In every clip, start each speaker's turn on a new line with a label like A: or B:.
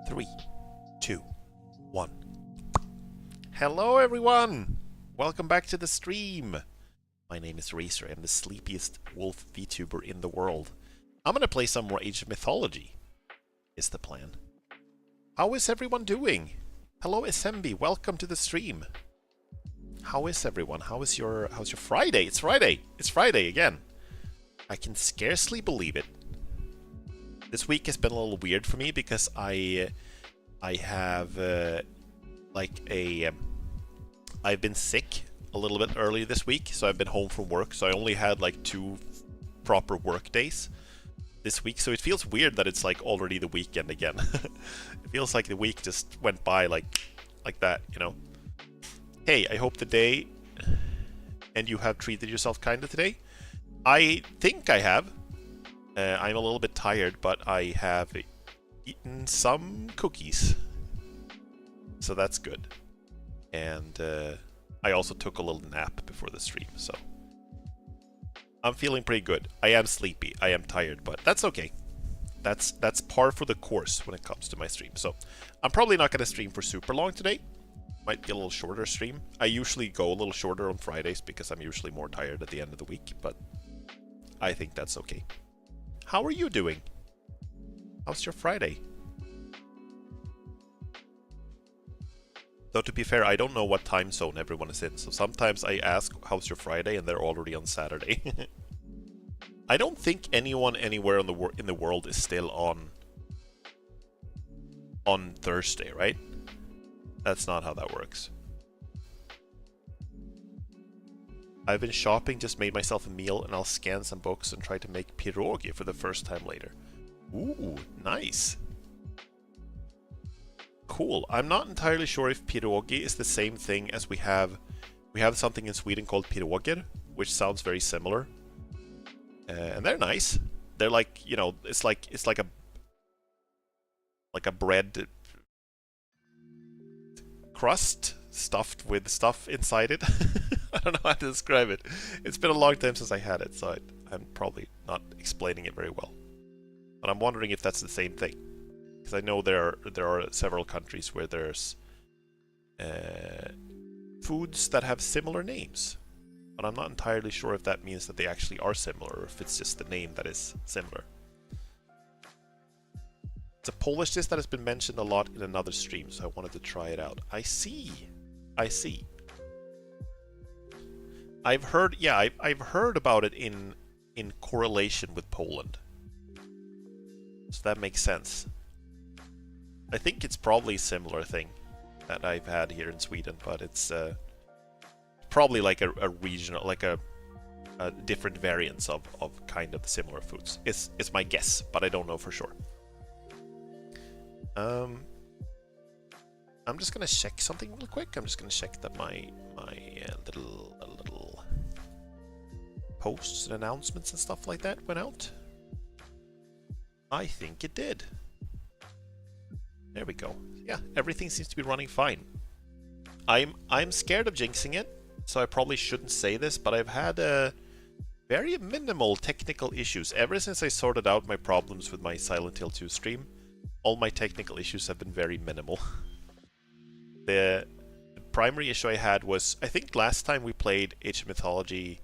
A: 3, 2, 1. Hello everyone! Welcome back to the stream. My name is Racer. I'm the sleepiest wolf VTuber in the world. I'm gonna play some more Age of Mythology, is the plan. How is everyone doing? Hello SMB, welcome to the stream. How is everyone? How's your Friday? It's Friday! It's Friday again! I can scarcely believe it. This week has been a little weird for me because I have I've been sick a little bit early this week, so I've been home from work, so I only had like 2 proper work days this week, so it feels weird that it's like already the weekend again. It feels like the week just went by like that, you know. Hey, I hope the day and you have treated yourself kinda today. I think I have. I'm a little bit tired, but I have eaten some cookies, so that's good. And I also took a little nap before the stream, so I'm feeling pretty good. I am sleepy, I am tired, but that's okay. That's par for the course when it comes to my stream. So I'm probably not going to stream for super long today. Might be a little shorter stream. I usually go a little shorter on Fridays because I'm usually more tired at the end of the week, but I think that's okay. How are you doing? How's your Friday? Though to be fair, I don't know what time zone everyone is in, so sometimes I ask, how's your Friday, and they're already on Saturday. I don't think anyone anywhere in the world is still on Thursday, right? That's not how that works. I've been shopping, just made myself a meal, and I'll scan some books and try to make pierogi for the first time later. Ooh, nice. Cool. I'm not entirely sure if pierogi is the same thing as we have something in Sweden called piroger, which sounds very similar. And they're nice. They're like, you know, it's like a bread crust stuffed with stuff inside it. I don't know how to describe it. It's been a long time since I had it, so I'm probably not explaining it very well. But I'm wondering if that's the same thing. Because I know there are several countries where there's foods that have similar names, but I'm not entirely sure if that means that they actually are similar or if it's just the name that is similar. It's a Polish dish that has been mentioned a lot in another stream, so I wanted to try it out. I see. I've heard, yeah, I've heard about it in correlation with Poland, so that makes sense. I think it's probably a similar thing that I've had here in Sweden, but it's probably like a regional, like a different variants of kind of similar foods. It's my guess, but I don't know for sure. I'm just gonna check something real quick. I'm just gonna check that my little posts and announcements and stuff like that went out. I think it did. There we go. Yeah, everything seems to be running fine. I'm scared of jinxing it, so I probably shouldn't say this, but I've had very minimal technical issues. Ever since I sorted out my problems with my Silent Hill 2 stream, all my technical issues have been very minimal. The primary issue I had was, I think last time we played Age of Mythology,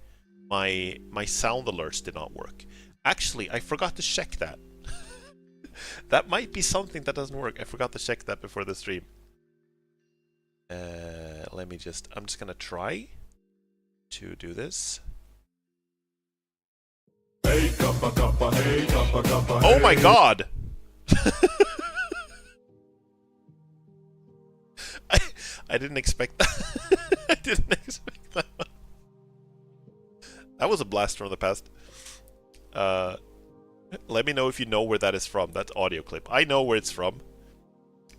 A: my sound alerts did not work. Actually, I forgot to check that. That might be something that doesn't work. I forgot to check that before the stream. I'm just gonna try to do this. Hey, kappa, kappa, hey, kappa, kappa, hey. Oh my god! I didn't expect that. I didn't expect that one. That was a blast from the past. Let me know if you know where that is from. That audio clip. I know where it's from,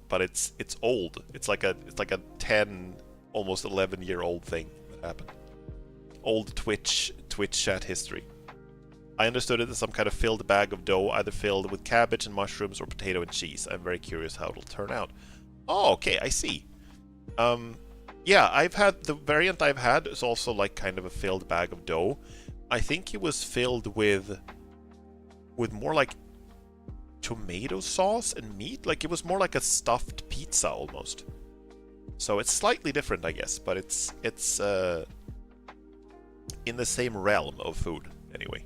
A: but it's old. It's like a 10, almost 11-year-old thing that happened. Old Twitch chat history. I understood it as some kind of filled bag of dough, either filled with cabbage and mushrooms or potato and cheese. I'm very curious how it'll turn out. Oh, okay, I see. Yeah, I've had the variant I've had is also like kind of a filled bag of dough. I think it was filled with more like tomato sauce and meat. Like it was more like a stuffed pizza almost. So it's slightly different, I guess, but it's in the same realm of food, anyway.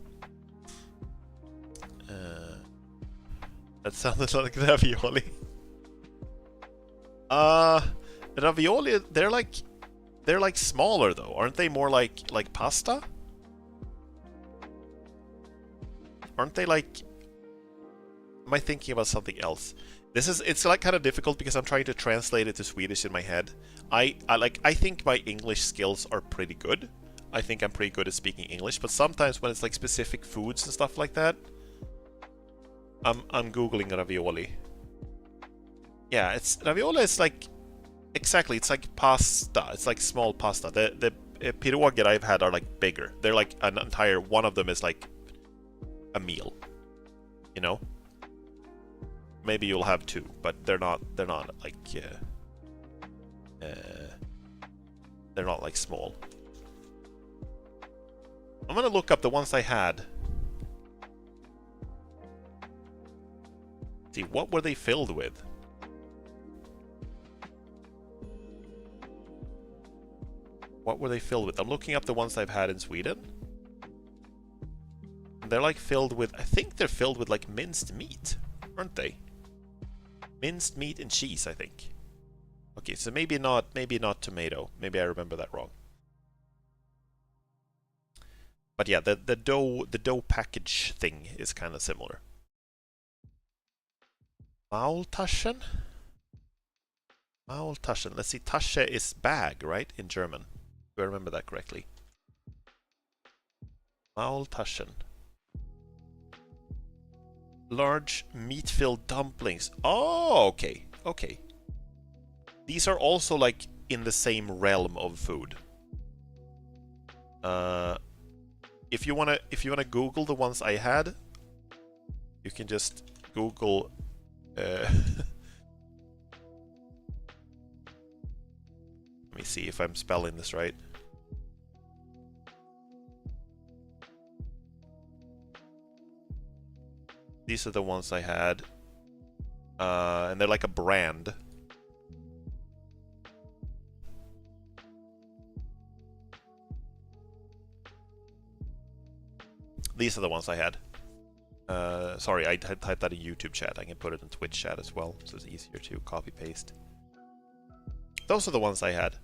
A: That sounded like ravioli. Ravioli, they're like smaller though, aren't they? More like pasta? Aren't they like? Am I thinking about something else? It's like kind of difficult because I'm trying to translate it to Swedish in my head. I think my English skills are pretty good. I think I'm pretty good at speaking English, but sometimes when it's like specific foods and stuff like that, I'm googling ravioli. Yeah, ravioli is like exactly. It's like pasta. It's like small pasta. The pierogi I've had are like bigger. They're like an entire one of them is like a meal. You know. Maybe you'll have two, but they're not like they're not like small. I'm gonna look up the ones I had. See, what were they filled with? What were they filled with? I'm looking up the ones I've had in Sweden. They're like filled with, I think they're filled with like minced meat, aren't they? Minced meat and cheese, I think. Okay, so maybe not tomato. Maybe I remember that wrong. But yeah, the dough package thing is kind of similar. Maultaschen? Maultaschen. Let's see, Tasche is bag, right? In German. Do I remember that correctly? Maultaschen. Large meat-filled dumplings. Oh, okay. Okay. These are also like in the same realm of food. If you wanna Google the ones I had, you can just Google let me see if I'm spelling this right. These are the ones I had. And they're like a brand. These are the ones I had. Sorry, I typed that in YouTube chat. I can put it in Twitch chat as well, so it's easier to copy paste. Those are the ones I had.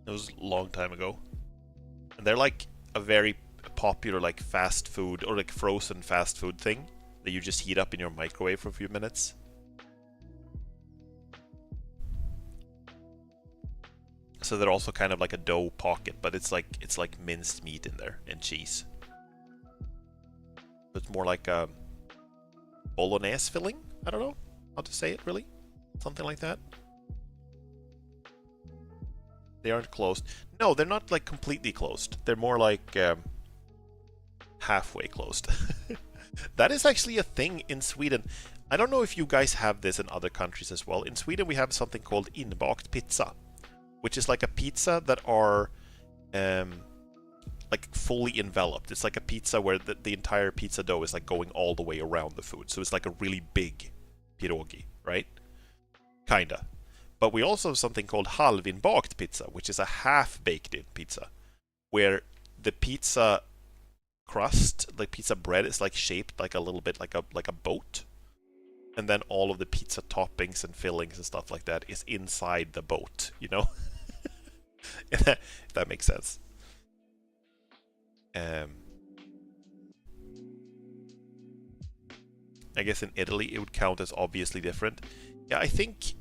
A: It was a long time ago. And they're like a very popular like fast food or like frozen fast food thing that you just heat up in your microwave for a few minutes. So they're also kind of like a dough pocket, but it's like minced meat in there and cheese. It's more like a bolognese filling. I don't know how to say it really. Something like that. They aren't closed. No, they're not like completely closed. They're more like halfway closed. That is actually a thing in Sweden. I don't know if you guys have this in other countries as well. In Sweden we have something called inbakt pizza, which is like a pizza that are like fully enveloped. It's like a pizza where the entire pizza dough is like going all the way around the food. So it's like a really big pierogi, right? Kinda. But we also have something called halvinbakt pizza, which is a half-baked in pizza, where the pizza crust, like pizza bread, is like shaped like a little bit like a boat, and then all of the pizza toppings and fillings and stuff like that is inside the boat, you know? If that makes sense. I guess in Italy it would count as obviously different. Yeah, I think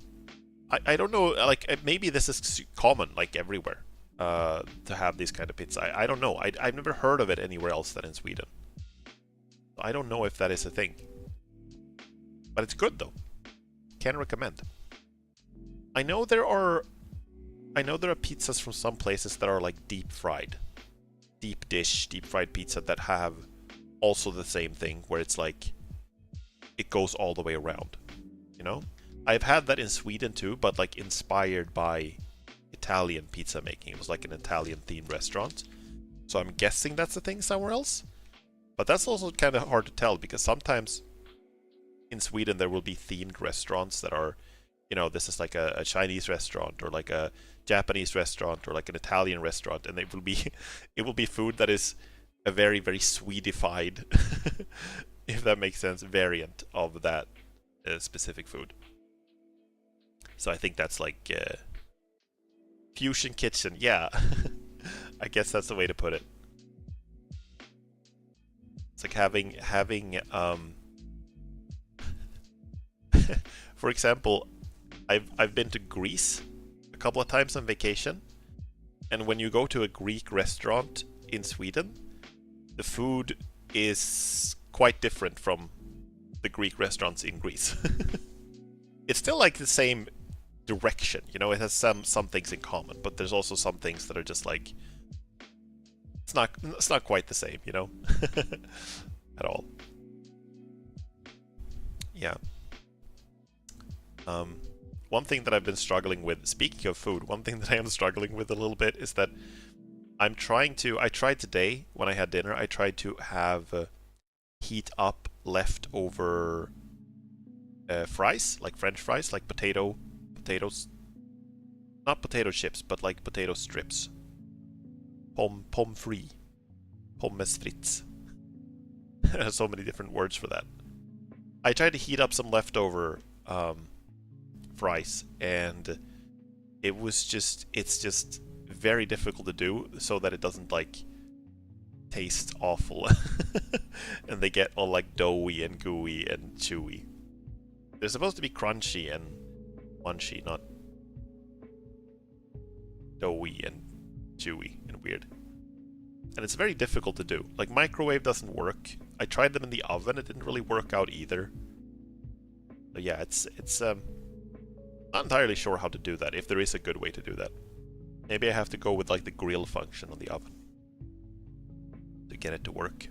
A: I don't know, like maybe this is common like everywhere to have this kind of pizza. I don't know. I've never heard of it anywhere else than in Sweden. I don't know if that is a thing. But it's good though. Can recommend. I know there are pizzas from some places that are like deep fried. Deep dish, deep fried pizza that have also the same thing where it's like it goes all the way around. You know? I've had that in Sweden too, but like inspired by Italian pizza making. It was like an Italian themed restaurant. So I'm guessing that's a thing somewhere else. But that's also kind of hard to tell because sometimes in Sweden there will be themed restaurants that are, this is like a Chinese restaurant or like a Japanese restaurant or like an Italian restaurant, and it will be it will be food that is a very very Swedified, if that makes sense, variant of that specific food. So I think that's like fusion kitchen. Yeah, I guess that's the way to put it. It's like having for example, I've been to Greece a couple of times on vacation, and when you go to a Greek restaurant in Sweden, the food is quite different from the Greek restaurants in Greece. It's still like the same direction, it has some things in common, but there's also some things that are just like it's not quite the same, at all. Yeah. One thing that I've been struggling with, speaking of food, one thing that I am struggling with a little bit is that I tried today when I had dinner, I tried to have heat up leftover fries, like French fries, like potatoes, not potato chips, but like potato strips. Pommes frites. Pommes frites. There's so many different words for that. I tried to heat up some leftover fries, and it's just very difficult to do so that it doesn't like taste awful and they get all like doughy and gooey and chewy. They're supposed to be crunchy and munchy, not doughy and chewy and weird. And it's very difficult to do. Like, microwave doesn't work. I tried them in the oven, it didn't really work out either. But yeah, it's not entirely sure how to do that, if there is a good way to do that. Maybe I have to go with like the grill function on the oven to get it to work.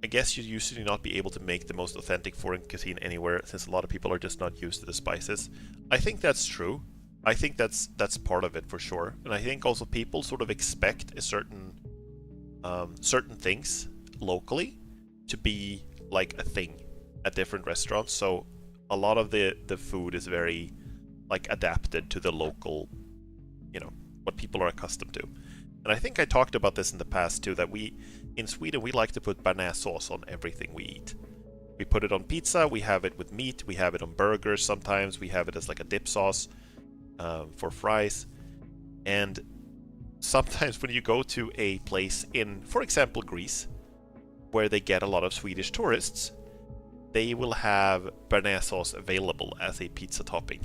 A: I guess you'd usually not be able to make the most authentic foreign cuisine anywhere, since a lot of people are just not used to the spices. I think that's true. I think that's part of it for sure. And I think also people sort of expect a certain things locally to be like a thing at different restaurants. So a lot of the food is very like adapted to the local, what people are accustomed to. And I think I talked about this in the past too, that in Sweden we like to put bearnaise sauce on everything we eat. We put it on pizza, we have it with meat, we have it on burgers sometimes, we have it as like a dip sauce for fries. And sometimes when you go to a place in, for example, Greece, where they get a lot of Swedish tourists, they will have bearnaise sauce available as a pizza topping.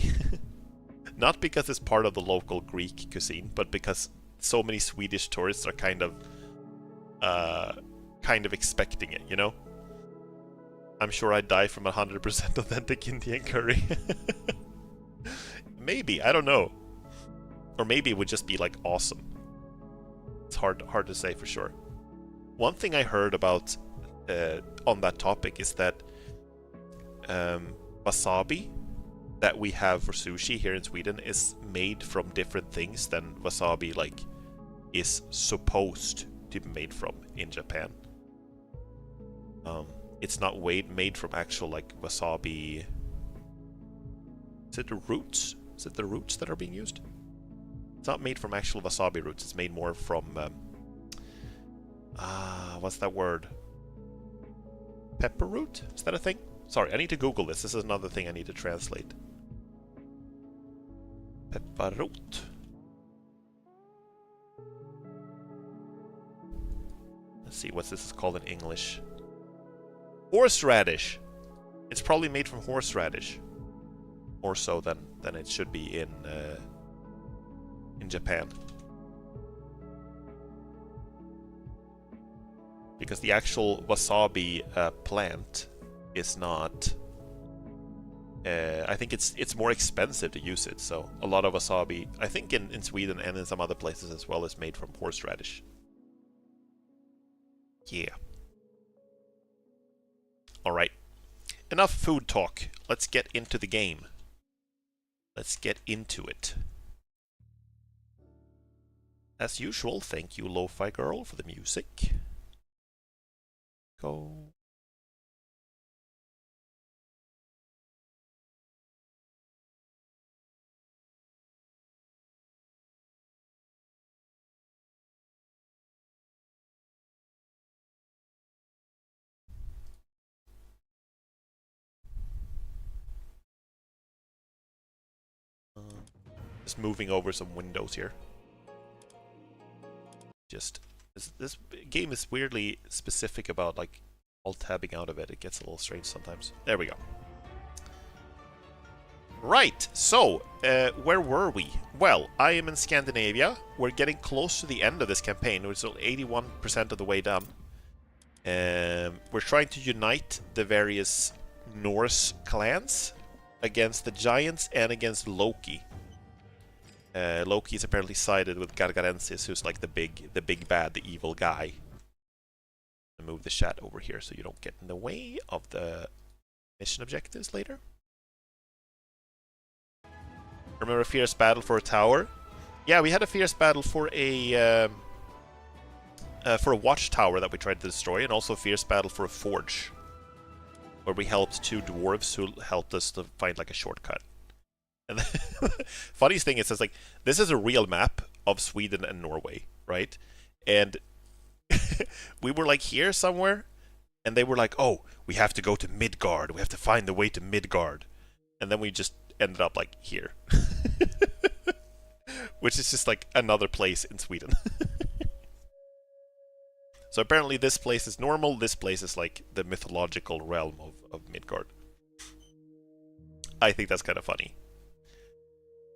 A: Not because it's part of the local Greek cuisine, but because so many Swedish tourists are kind of expecting it, I'm sure I'd die from 100% authentic Indian curry. Maybe, I don't know. Or maybe it would just be like awesome. It's hard to say for sure. One thing I heard about on that topic is that wasabi that we have for sushi here in Sweden is made from different things than wasabi like is supposed to be made from in Japan. It's not made from actual like wasabi. Is it the roots? Is it the roots that are being used? It's not made from actual wasabi roots. It's made more from what's that word? Pepper root? Is that a thing? Sorry, I need to Google this. This is another thing I need to translate. Pepper root. Let's see what this is called in English. Horseradish. It's probably made from horseradish. More so than it should be in Japan. Because the actual wasabi plant is not. I think it's more expensive to use it. So a lot of wasabi, I think in Sweden and in some other places as well, is made from horseradish. Yeah. Alright. Enough food talk. Let's get into the game. Let's get into it. As usual, thank you, Lo-Fi Girl, for the music. go. Just moving over some windows here. Just this game is weirdly specific about like alt-tabbing out of it. It gets a little strange sometimes. There we go. Right, so where were we? Well, I am in Scandinavia. We're getting close to the end of this campaign. We're still 81% of the way done. We're trying to unite the various Norse clans against the giants and against Loki. Loki is apparently sided with Gargarensis, who's like the big bad, the evil guy. I'll move the chat over here so you don't get in the way of the mission objectives later. Remember a fierce battle for a tower? Yeah, we had a fierce battle for a watchtower that we tried to destroy, and also a fierce battle for a forge, where we helped two dwarves who helped us to find like a shortcut. And the funniest thing is, it's like, this is a real map of Sweden and Norway, right? And we were like here somewhere, and they were like, oh, we have to go to Midgard. We have to find the way to Midgard. And then we just ended up like here. Which is just like another place in Sweden. So apparently this place is normal, this place is like the mythological realm of Midgard. I think that's kind of funny.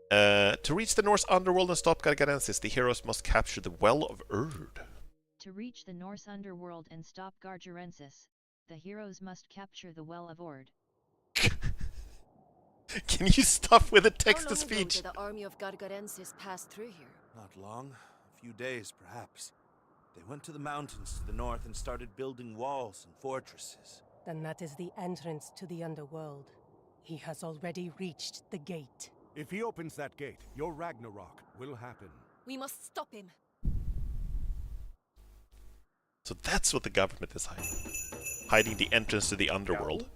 A: To reach the Norse underworld and stop Gargarensis, the heroes must capture the Well of Erd.
B: To reach the Norse underworld and stop Gargarensis, the heroes must capture the Well of Ord.
A: Can you stop with the text-to-speech?
C: How long ago did the army of Gargarensis pass through here?
D: Not long. A few days, perhaps. They went to the mountains to the north and started building walls and fortresses.
E: Then that is the entrance to the underworld. He has already reached the gate.
F: If he opens that gate, your Ragnarok will happen.
C: We must stop him.
A: So that's what the government is hiding. Hiding the entrance to the underworld.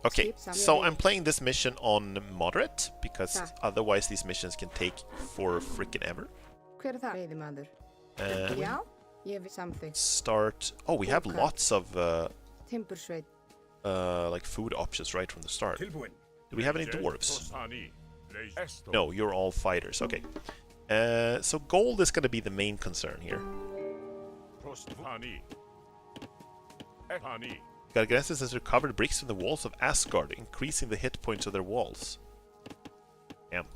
A: Okay, so I'm playing this mission on moderate, because otherwise these missions can take for freaking ever. Start... Oh, we have lots of like food options right from the start. Do we have any dwarves? No, you're all fighters. Okay. So gold is going to be the main concern here. Gargarensis has recovered bricks from the walls of Asgard, increasing the hit points of their walls. Damn.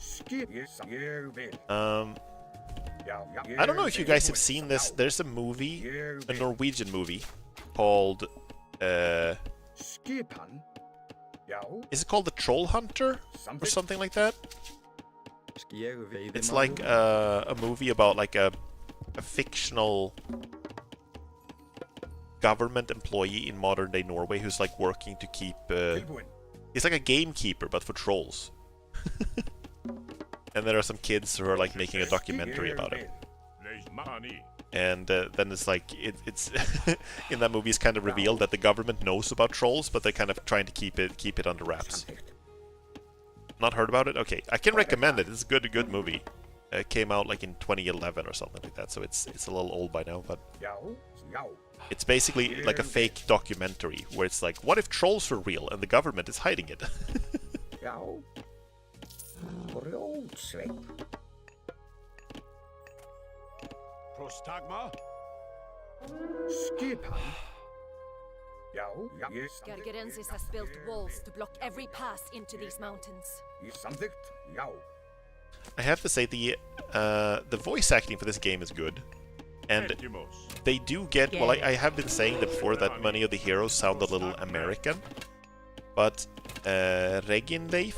A: I don't know if you guys have seen this. There's a movie, a Norwegian movie, called... is it called The Troll Hunter? Or something like that? It's like a movie about like a fictional government employee in modern day Norway who's like working to keep he's like a gamekeeper but for trolls. And there are some kids who are like making a documentary about it. And then it's like it's in that movie it's kind of revealed that the government knows about trolls, but they're kind of trying to keep it under wraps. Not heard about it? Okay, I can recommend it. It's a good movie. It came out like in 2011 or something like that, so it's a little old by now, but it's basically like a fake documentary where it's like, what if trolls were real and the government is hiding it?
F: Prostagma?
C: Gargarensis has built walls to block every pass into these mountains.
A: I have to say the voice acting for this game is good. And they do get, well, I have been saying that before, that many of the heroes sound a little American. But Reginleif,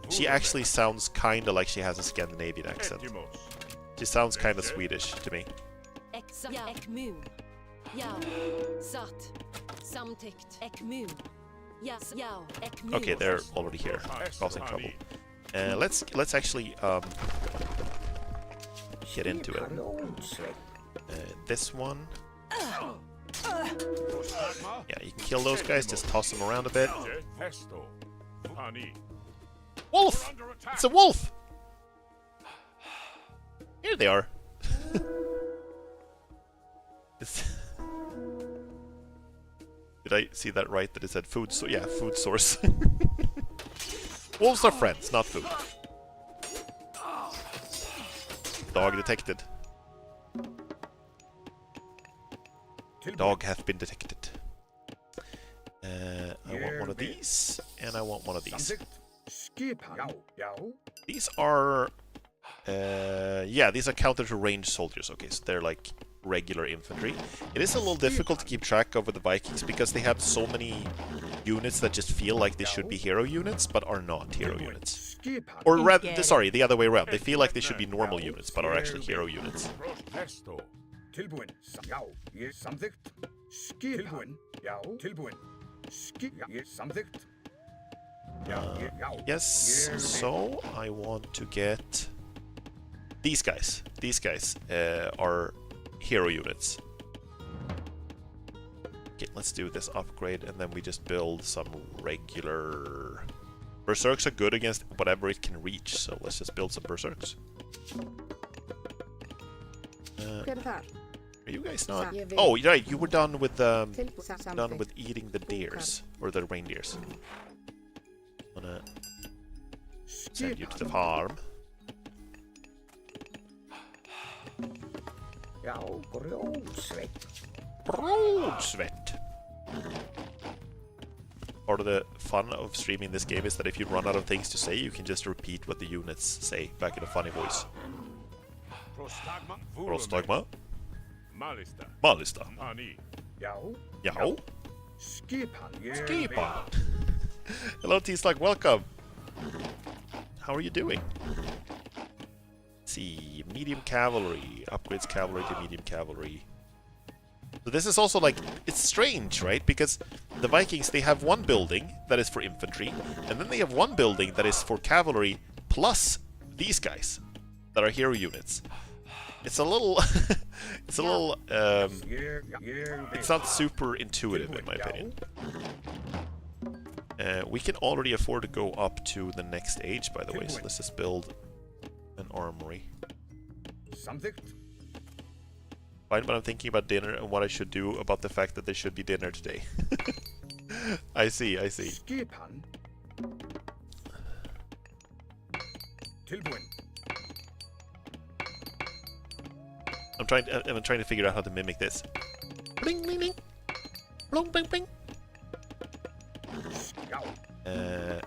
A: she actually sounds kind of like she has a Scandinavian accent. She sounds kind of Swedish to me. Okay, they're already here, causing trouble. Let's actually get into it. This one. Yeah, you can kill those guys, just toss them around a bit. Wolf! It's a wolf! Here they are. Did I see that right? That it said food so yeah, food source. Wolves are friends, not food. Dog detected. Dog hath been detected. I want one of these, and I want one of these. These are... yeah, these are counter to ranged soldiers. Okay, so they're like regular infantry. It is a little difficult to keep track over the Vikings because they have so many units that just feel like they should be hero units, but are not hero units. Or rather, sorry, the other way around. They feel like they should be normal units, but are actually hero units. Yes, so I want to get these guys. These guys are hero units. Okay, let's do this upgrade and then we just build some regular... Berserks are good against whatever it can reach, so let's just build some Berserks. Are you guys not? Oh, right, you were done with eating the deers or the reindeers. I'm gonna send you to the farm. Broadsweat. Part of the fun of streaming this game is that if you run out of things to say, you can just repeat what the units say back in a funny voice. Prostagma. Malista. Yao. Skipan. Hello, T-Slug, welcome. How are you doing? Let's see, medium cavalry. Upgrades cavalry to medium cavalry. So this is also like, it's strange, right? Because the Vikings, they have one building that is for infantry, and then they have one building that is for cavalry, plus these guys that are hero units. It's a little, it's not super intuitive in my opinion. We can already afford to go up to the next age, by the way, so let's just build an armory. Fine, but I'm thinking about dinner and what I should do about the fact that there should be dinner today. I see. I'm trying to figure out how to mimic this. Bling bling bling. Blong bling bling.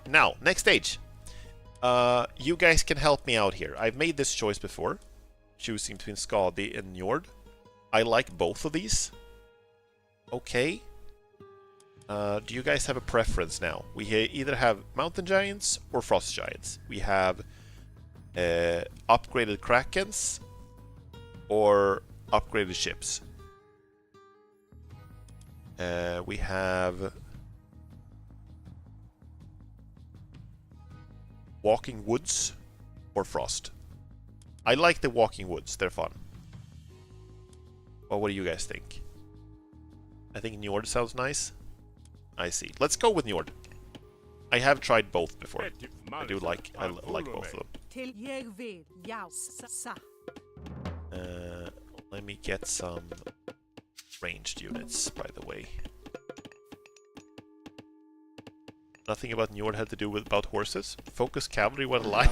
A: Now, next stage. You guys can help me out here. I've made this choice before, choosing between Skadi and Njord. I like both of these. Okay. Do you guys have a preference now? We either have mountain giants or frost giants. We have upgraded krakens or upgraded ships. We have walking woods or frost. I like the walking woods, they're fun. Well, what do you guys think? I think Njord sounds nice. I see. Let's go with Njord. I have tried both before. I like both of them. Let me get some ranged units, by the way. Nothing about Njord had to do with about horses. Focus cavalry when alive.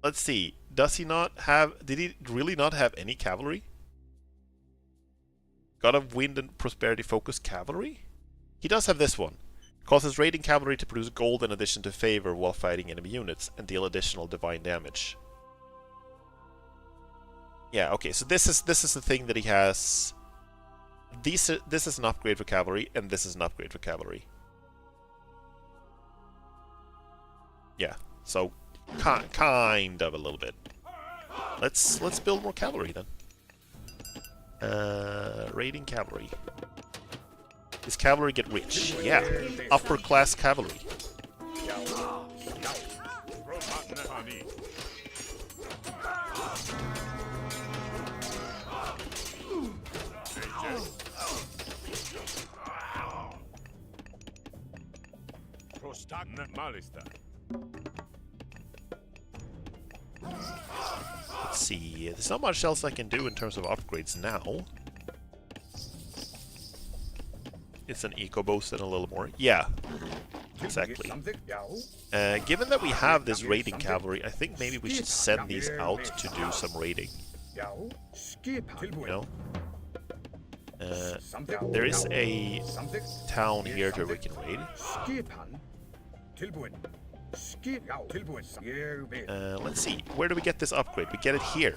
A: Let's see. Does he not have... Did he really not have any cavalry? God of Wind and Prosperity Focus Cavalry? He does have this one. Causes raiding cavalry to produce gold in addition to favor while fighting enemy units and deal additional divine damage. Yeah, okay, so this is the thing that he has. This is an upgrade for cavalry, and this is an upgrade for cavalry. Yeah, so kind of a little bit. Let's build more cavalry then. Raiding cavalry. Does cavalry get rich? Yeah, upper class cavalry. Let's see. There's not much else I can do in terms of upgrades now. It's an eco boost and a little more. Yeah, exactly. Given that we have this raiding cavalry, I think maybe we should send these out to do some raiding. You know? There is a town here that we can raid. Let's see. Where do we get this upgrade? We get it here.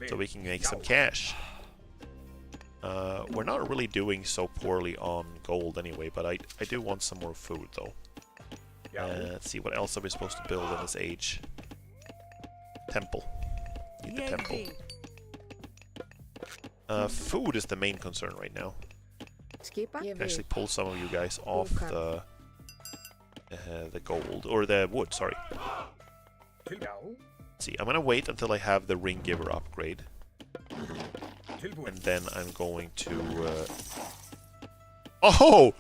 A: So we can make some cash. We're not really doing so poorly on gold anyway, but I do want some more food though. Let's see, what else are we supposed to build in this age? Temple. Need the temple. Food is the main concern right now. I can actually pull some of you guys off the gold, or the wood, sorry. Let's see, I'm gonna wait until I have the ring giver upgrade. And then I'm going to... Oh!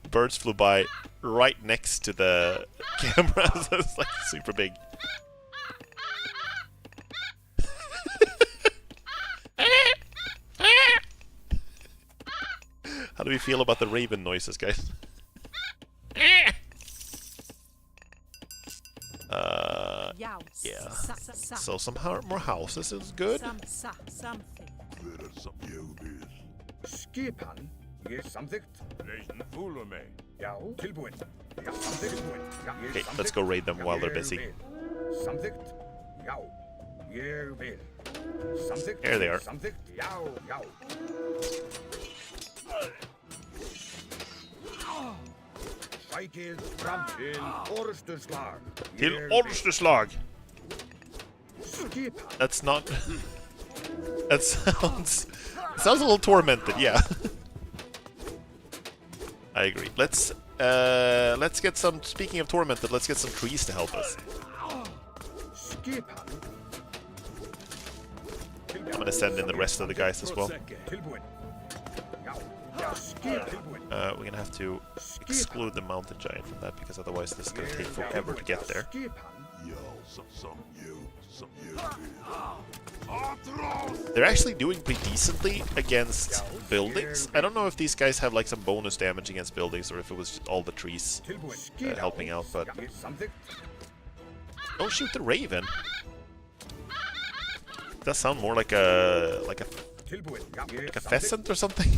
A: Birds flew by right next to the camera, so it's like super big. How do we feel about the raven noises, guys? Yeah. So some more houses is good. Okay, let's go raid them while they're busy. There they are. Till Orsterslag. That's not... That sounds a little tormented, yeah. I agree. Let's get some... Speaking of tormented, let's get some trees to help us. I'm gonna send in the rest of the guys as well. We're gonna have to exclude the mountain giant from that, because otherwise this is gonna take forever to get there. They're actually doing pretty decently against buildings. I don't know if these guys have like some bonus damage against buildings, or if it was just all the trees helping out, but... Don't shoot the raven! It does sound more like a pheasant or something.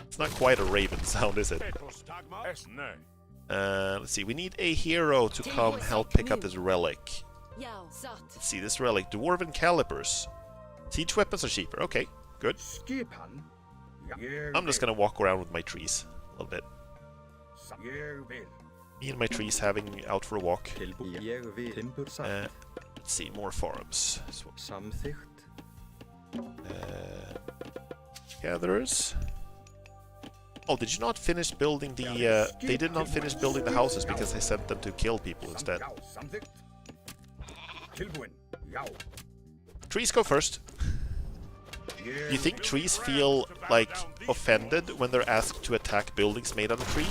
A: It's not quite a raven sound, is it? Let's see, we need a hero to come help pick up this relic. Let's see, this relic, Dwarven Calipers. Siege weapons are cheaper, okay, good. I'm just gonna walk around with my trees a little bit. Me and my trees having out for a walk. Let's see, more farms. Gatherers. Oh, did you not finish building the... they did not finish building the houses because I sent them to kill people instead. Trees go first. Do you think trees feel, like, offended when they're asked to attack buildings made on a tree?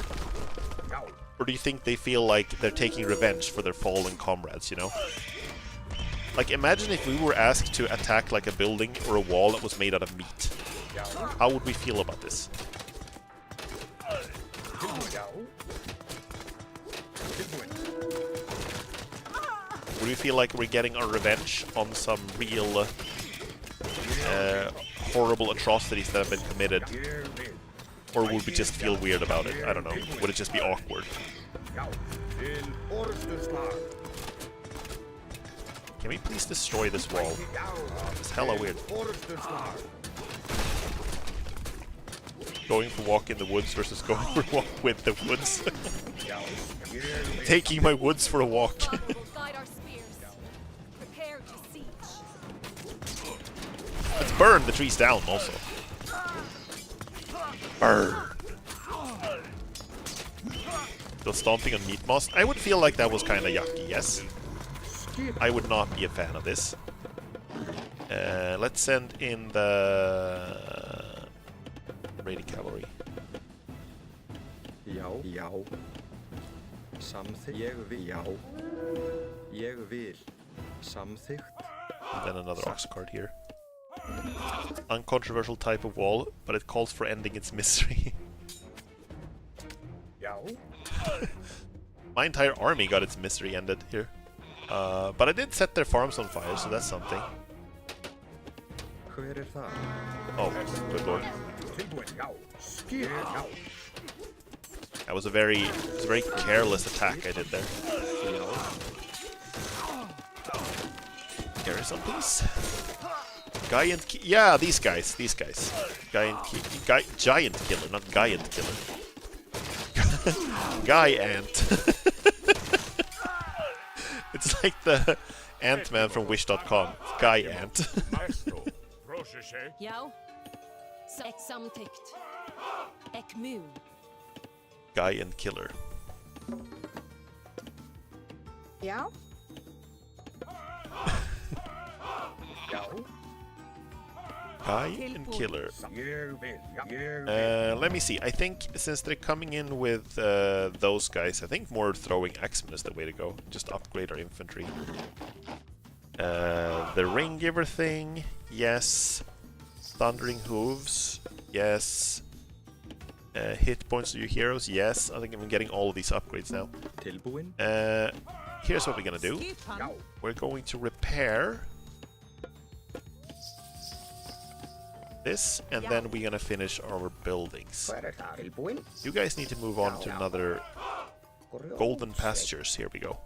A: Or do you think they feel like they're taking revenge for their fallen comrades, you know? Like, imagine if we were asked to attack, like, a building or a wall that was made out of meat. How would we feel about this? Would we feel like we're getting our revenge on some real horrible atrocities that have been committed? Or would we just feel weird about it? I don't know. Would it just be awkward? Can we please destroy this wall? It's hella weird. Going for a walk in the woods versus going for a walk with the woods. Taking my woods for a walk. Let's burn the trees down also. Burn. The stomping on meat moss. I would feel like that was kind of yucky, yes. I would not be a fan of this. Let's send in the raiding cavalry.
G: Já, já. Samþykkt. Ég vil. Já. Ég vil. Samþykkt.
A: And then another ox card here. Uncontroversial type of wall, but it calls for ending its misery.
G: Já.
A: My entire army got its misery ended here. But I did set their farms on fire, so that's something.
G: Hver það?
A: Oh, good lord.
G: Tilbúin, já. Skýr, já.
A: That was a very careless attack I did there. Garrison, please. Giant, yeah, these guys. Giant killer, not giant killer. Guy ant. It's like the Ant-Man from Wish.com. Guy ant.
C: Ja. Samtykt. Ekmun.
A: Guy and killer.
H: Ja.
A: Guy and killer. Let me see. I think since they're coming in with those guys, I think more throwing axemen is the way to go. Just upgrade our infantry. The ring giver thing, yes. Thundering hooves, yes. Hit points to your heroes, yes. I think I'm getting all of these upgrades now.
G: Tilbúin.
A: Here's what we're gonna do. We're going to repair this, and then we're gonna finish our buildings. You guys need to move on to another golden pastures. Here we go.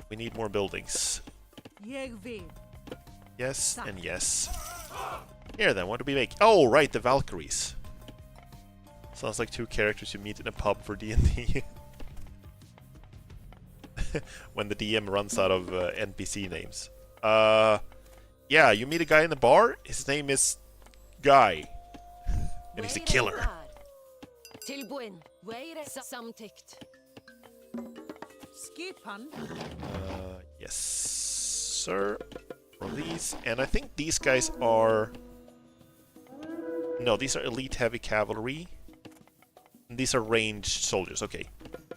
A: We need more buildings. Yes and yes. Here then, what do we make? Oh, right, the Valkyries. Sounds like two characters you meet in a pub for D&D. When the DM runs out of NPC names. Yeah, you meet a guy in the bar. His name is Guy. And he's a killer.
C: Tilbúin. Samtykt.
A: Yes, sir. From these. And I think these guys are... No, these are elite heavy cavalry. And these are ranged soldiers. Okay,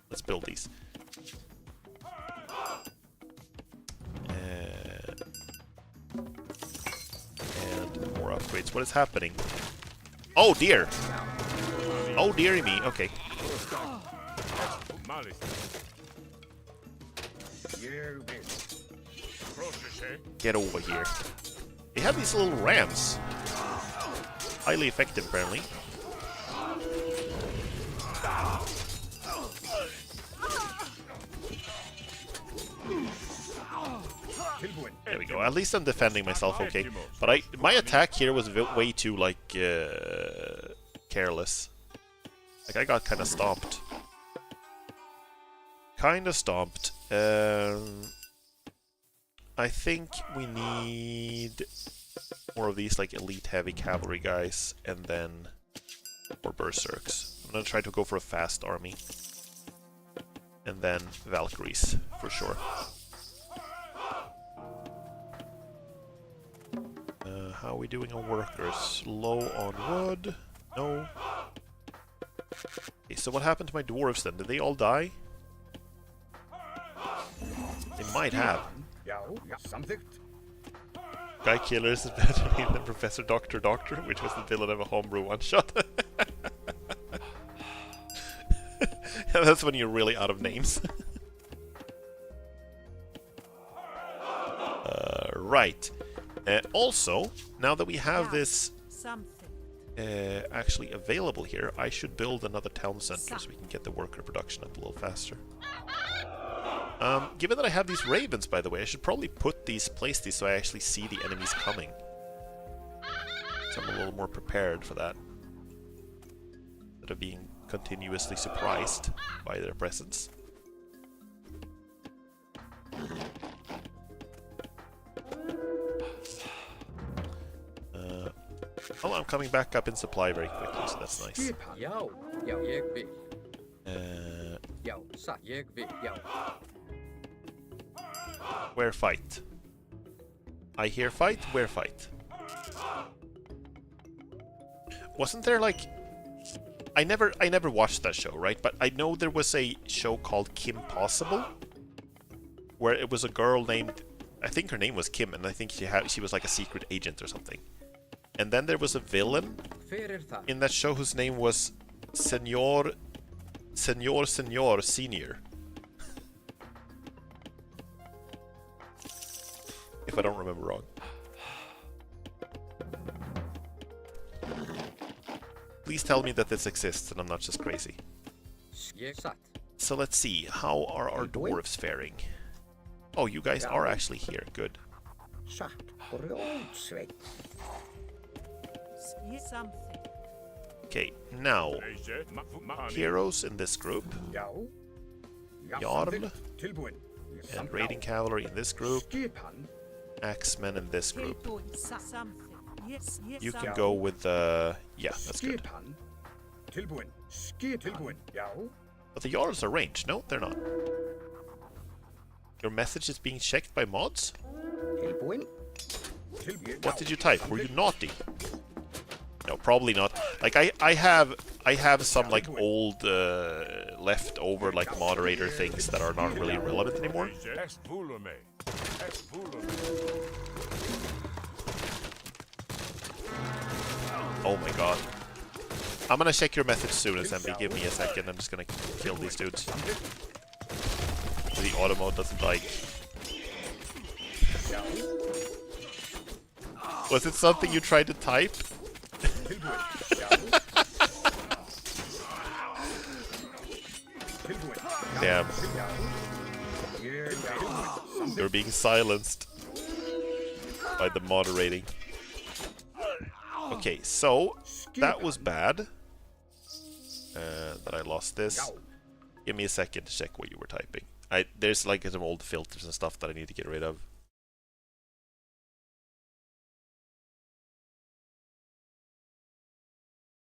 A: let's build these. And more upgrades. What is happening? Oh dear! Oh dearie me. Okay. Get over here. They have these little rams. Highly effective, apparently. There we go. At least I'm defending myself okay. But my attack here was way too, like, careless. Like, I got kind of stomped. I think we need more of these, like, elite heavy cavalry guys, and then more berserks. I'm gonna try to go for a fast army. And then Valkyries, for sure. How are we doing on workers? Low on wood? No. Okay, so what happened to my dwarves then? Did they all die? They might have. Guy Killers is better name than Professor Doctor, which was the villain of a homebrew one-shot. That's when you're really out of names. Right. Also, now that we have this actually available here, I should build another town center so we can get the worker production up a little faster. Given that I have these ravens, by the way, I should probably place these so I actually see the enemies coming. So I'm a little more prepared for that. Instead of being continuously surprised by their presence. I'm coming back up in supply very quickly, so that's nice.
G: Já, já, ég vil. Já, ég vil, já.
A: Where fight? I hear fight, where fight? Wasn't there like... I never watched that show, right? But I know there was a show called Kim Possible, where it was a girl named... I think her name was Kim, and I think she was like a secret agent or something. And then there was a villain in that show whose name was Senor Senior. If I don't remember wrong. Please tell me that this exists and I'm not just crazy. So let's see, how are our dwarves faring? Oh, you guys are actually here, good. Okay, now, heroes in this group, Jarl, and raiding cavalry in this group, axemen in this group. You can go with the... yeah, that's good. But the Jarls are ranged. No, they're not. Your message is being checked by mods? What did you type? Were you naughty? No, probably not. Like I have some like old leftover like moderator things that are not really relevant anymore. Oh my god. I'm gonna check your message soon, Assembly. Give me a second. I'm just gonna kill these dudes. The auto mode doesn't like. Was it something you tried to type? Damn. You're being silenced by the moderating. Okay, so that was bad. That I lost this. Give me a second to check what you were typing. There's like some old filters and stuff that I need to get rid of.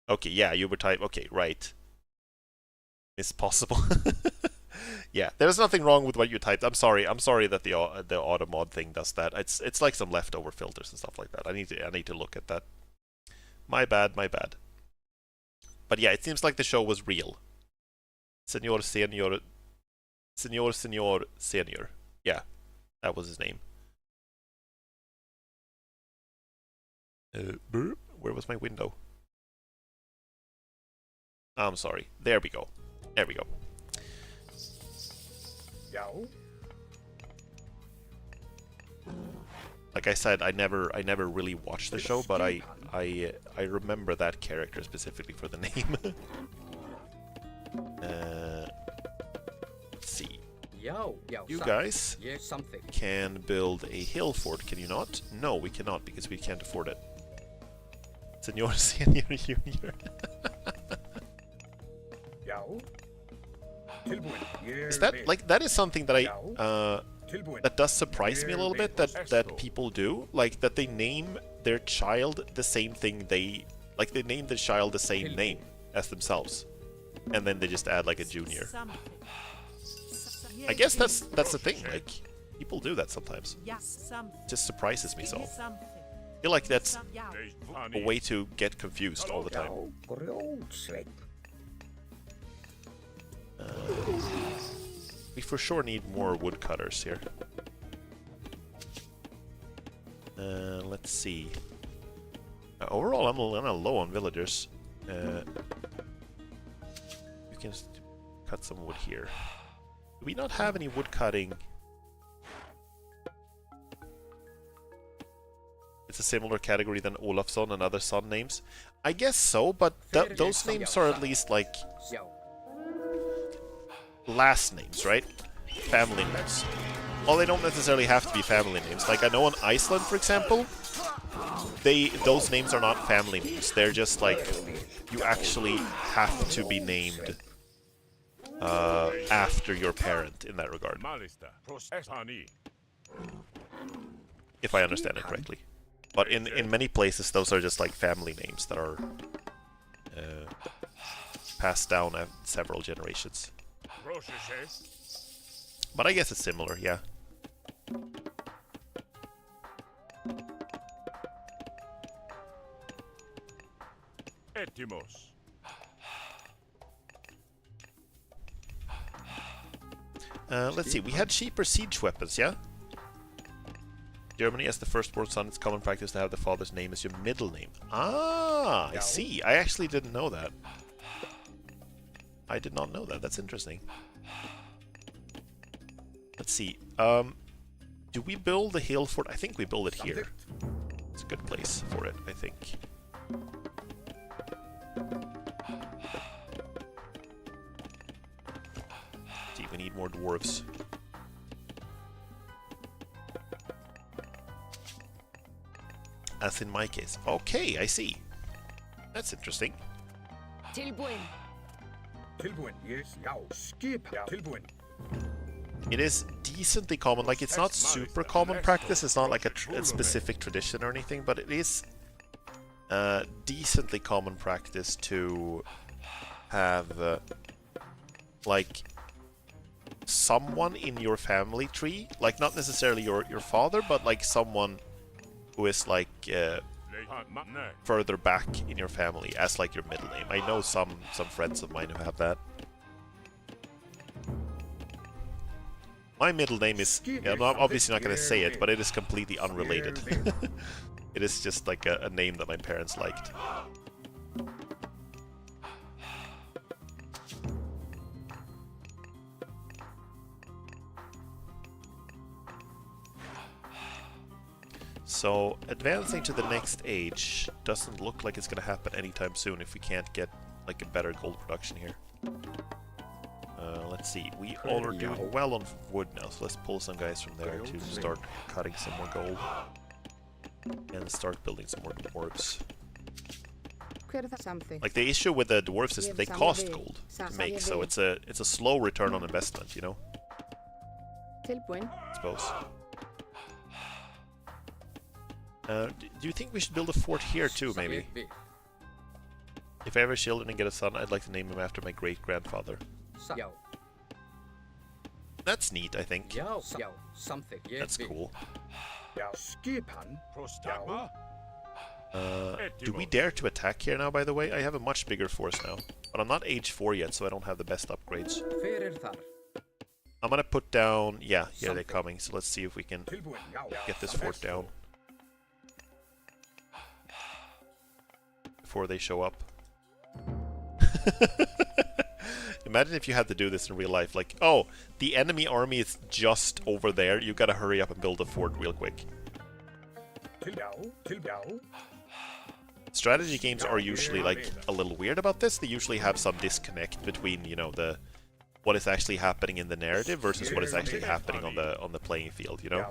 A: Okay, yeah, you were typing. Okay, right. It's possible. Yeah, there's nothing wrong with what you typed. I'm sorry that the auto mod thing does that. It's like some leftover filters and stuff like that. I need to look at that. My bad, my bad. But yeah, it seems like the show was real. Senor Senior. Yeah, that was his name. Where was my window? I'm sorry. There we go. There we go. Like I said, I never really watched the show, but I remember that character specifically for the name. Let's see. You guys can build a hill fort, can you not? No, we cannot because we can't afford it. Senor Senior Junior. Is that like that is something that that does surprise me a little bit that people do, like that they name their child the same thing they name the child the same name as themselves, and then they just add like a junior. I guess that's the thing. Like people do that sometimes. It just surprises me so. I feel like that's a way to get confused all the time. We for sure need more woodcutters here. Let's see. Overall, I'm a little low on villagers. You can cut some wood here. Do we not have any wood cutting? It's a similar category than Olafsson and other son names. I guess so, but those names are at least like last names, right? Family names. Well, they don't necessarily have to be family names. Like I know in Iceland, for example, those names are not family names. They're just like you actually have to be named after your parent in that regard. If I understand it correctly. But in many places, those are just like family names that are passed down several generations. But I guess it's similar, yeah.
F: Etimos.
A: Let's see, we had cheaper siege weapons, yeah? Germany, as the firstborn son, it's common practice to have the father's name as your middle name. Ah, I see. I actually didn't know that. I did not know that. That's interesting. Let's see. Do we build the hill fort? I think we build it here. It's a good place for it, I think. See, we need more dwarves. As in my case. Okay, I see. That's interesting.
C: Tilbuin.
F: Tilbúin, yes, já, skipa, tilbúin.
A: It is decently common. Like, it's not super common practice. It's not like a specific tradition or anything, but it is decently common practice to have like someone in your family tree, like not necessarily your father, but like someone who is like further back in your family as like your middle name. I know some friends of mine who have that. My middle name is, I'm obviously not going to say it, but it is completely unrelated. It is just like a name that my parents liked. So, advancing to the next age doesn't look like it's going to happen anytime soon if we can't get like a better gold production here. Let's see, we all are doing well on wood now, so let's pull some guys from there to start cutting some more gold. And start building some more dwarves. Like, the issue with the dwarves is that they cost gold to make, so it's a slow return on investment, you know? I suppose. Do you think we should build a fort here too, maybe? If I have a children and get a son, I'd like to name him after my great-grandfather. That's neat, I think. That's cool. Do we dare to attack here now, by the way? I have a much bigger force now. But I'm not age 4 yet, so I don't have the best upgrades. I'm gonna put down... Yeah, here they're coming, so let's see if we can get this fort down before they show up. Imagine if you had to do this in real life, like, oh, the enemy army is just over there, you gotta hurry up and build a fort real quick. Strategy games are usually, like, a little weird about this. They usually have some disconnect between, you know, what is actually happening in the narrative versus what is actually happening on the playing field, you know?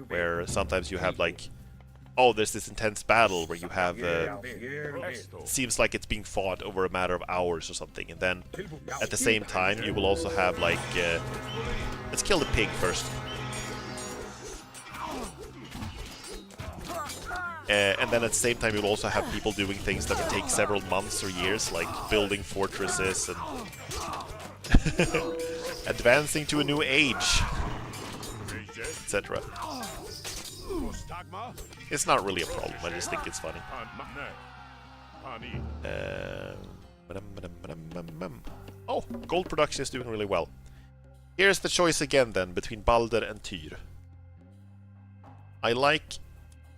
A: Where sometimes you have, like, oh, there's this intense battle where you have, seems like it's being fought over a matter of hours or something, and then at the same time you will also have, like, let's kill the pig first. And then at the same time you'll also have people doing things that would take several months or years, like building fortresses and advancing to a new age, etc. It's not really a problem, I just think it's funny. Oh, gold production is doing really well. Here's the choice again then, between Balder and Tyr. I like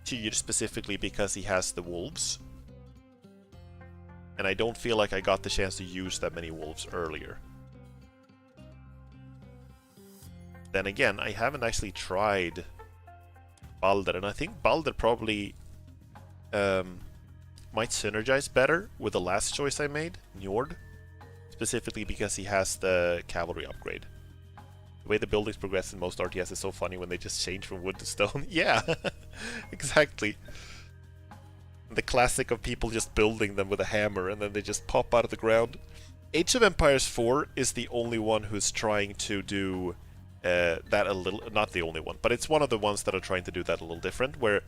A: Tyr specifically because he has the wolves. And I don't feel like I got the chance to use that many wolves earlier. Then again, I haven't actually tried Balder, and I think Balder probably might synergize better with the last choice I made, Njord, specifically because he has the cavalry upgrade. The way the buildings progress in most RTS is so funny when they just change from wood to stone. Yeah, exactly. The classic of people just building them with a hammer and then they just pop out of the ground. Age of Empires 4 is the only one who's trying to do that a little, not the only one, but it's one of the ones that are trying to do that a little different, where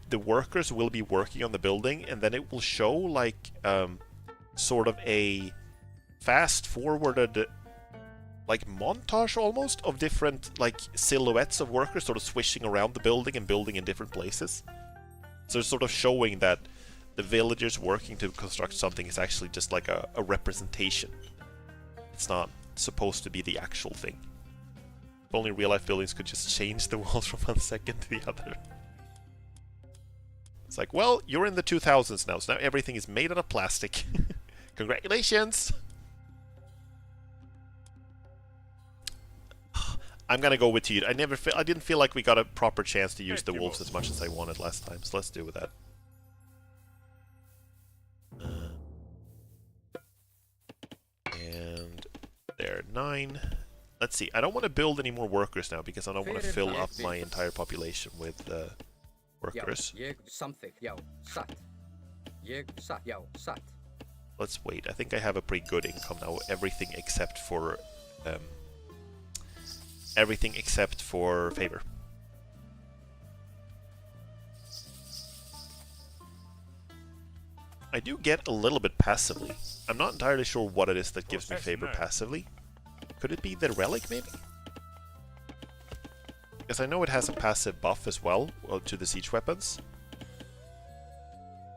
A: the workers will be working on the building, and then it will show like sort of a fast-forwarded like montage almost of different like silhouettes of workers sort of swishing around the building and building in different places. So it's sort of showing that the villagers working to construct something is actually just like a representation. It's not supposed to be the actual thing. If only real-life buildings could just change the walls from one second to the other. It's like, well, you're in the 2000s now, so now everything is made out of plastic. Congratulations! I'm gonna go with you. I didn't feel like we got a proper chance to use the wolves as much as I wanted last time, so let's do with that. And there, 9. Let's see. I don't want to build any more workers now because I don't want to fill up my entire population with workers. Let's wait. I think I have a pretty good income now. Everything except for favor. I do get a little bit passively. I'm not entirely sure what it is that gives me favor passively. Could it be the relic, maybe? Because I know it has a passive buff as well to the siege weapons.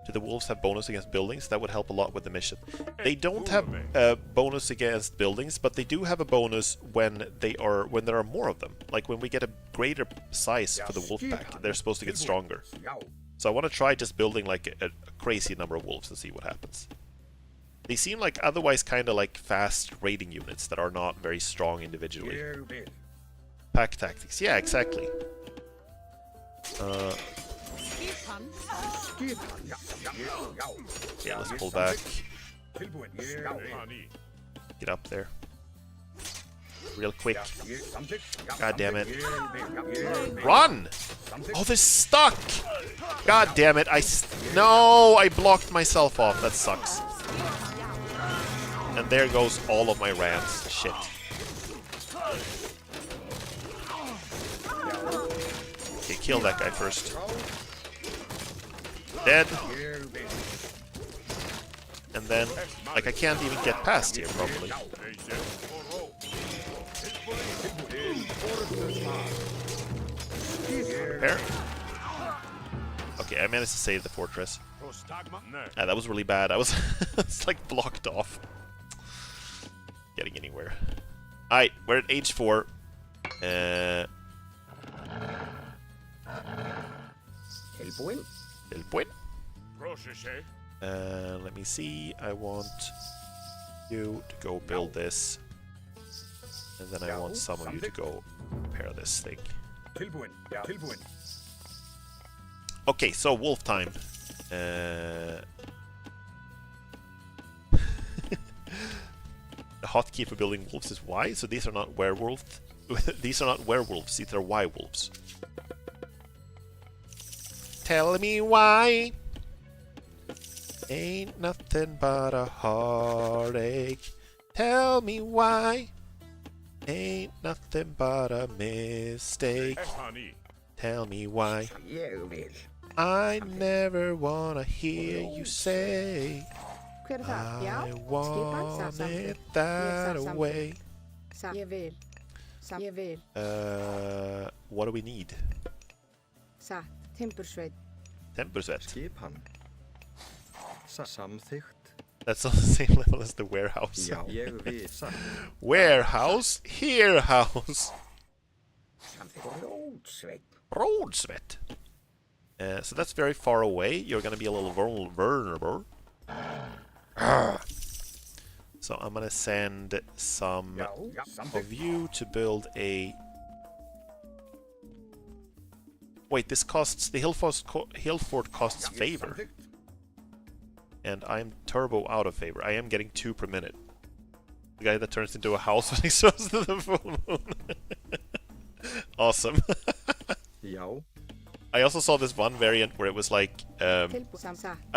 A: Do the wolves have bonus against buildings? That would help a lot with the mission. They don't have a bonus against buildings, but they do have a bonus when there are more of them. Like when we get a greater size for the wolf pack, they're supposed to get stronger. So I want to try just building like a crazy number of wolves and see what happens. They seem like otherwise kind of like fast raiding units that are not very strong individually. Pack tactics, yeah, exactly. Yeah, let's pull back. Get up there. Real quick. God damn it. Run! Oh, they're stuck! God damn it, no, I blocked myself off. That sucks. And there goes all of my rams. Shit. Okay, kill that guy first. Dead. And then, like, I can't even get past here, probably. Repair. Okay, I managed to save the fortress. That was really bad. I was it's like blocked off. Getting anywhere. Alright, we're at age 4. Let me see. I want you to go build this. And then I want some of you to go repair this thing. Okay, so wolf time. The hotkey for building wolves is Y, so these are not werewolves. These are not werewolves, these are Y-wolves. Tell me why. Ain't nothing but a heartache. Tell me why. Ain't nothing but a mistake. Tell me why. I never wanna hear you say I want it that way. What do we need? Tempersveit. That's on the same level as the warehouse. Warehouse? Here house. Roadsvet. So that's very far away. You're gonna be a little vulnerable. So I'm gonna send some of you to build a... Wait, this costs... The hill fort costs favor. And I'm turbo out of favor. I am getting 2 per minute. The guy that turns into a house when he throws to the full moon. Awesome. I also saw this one variant where it was like a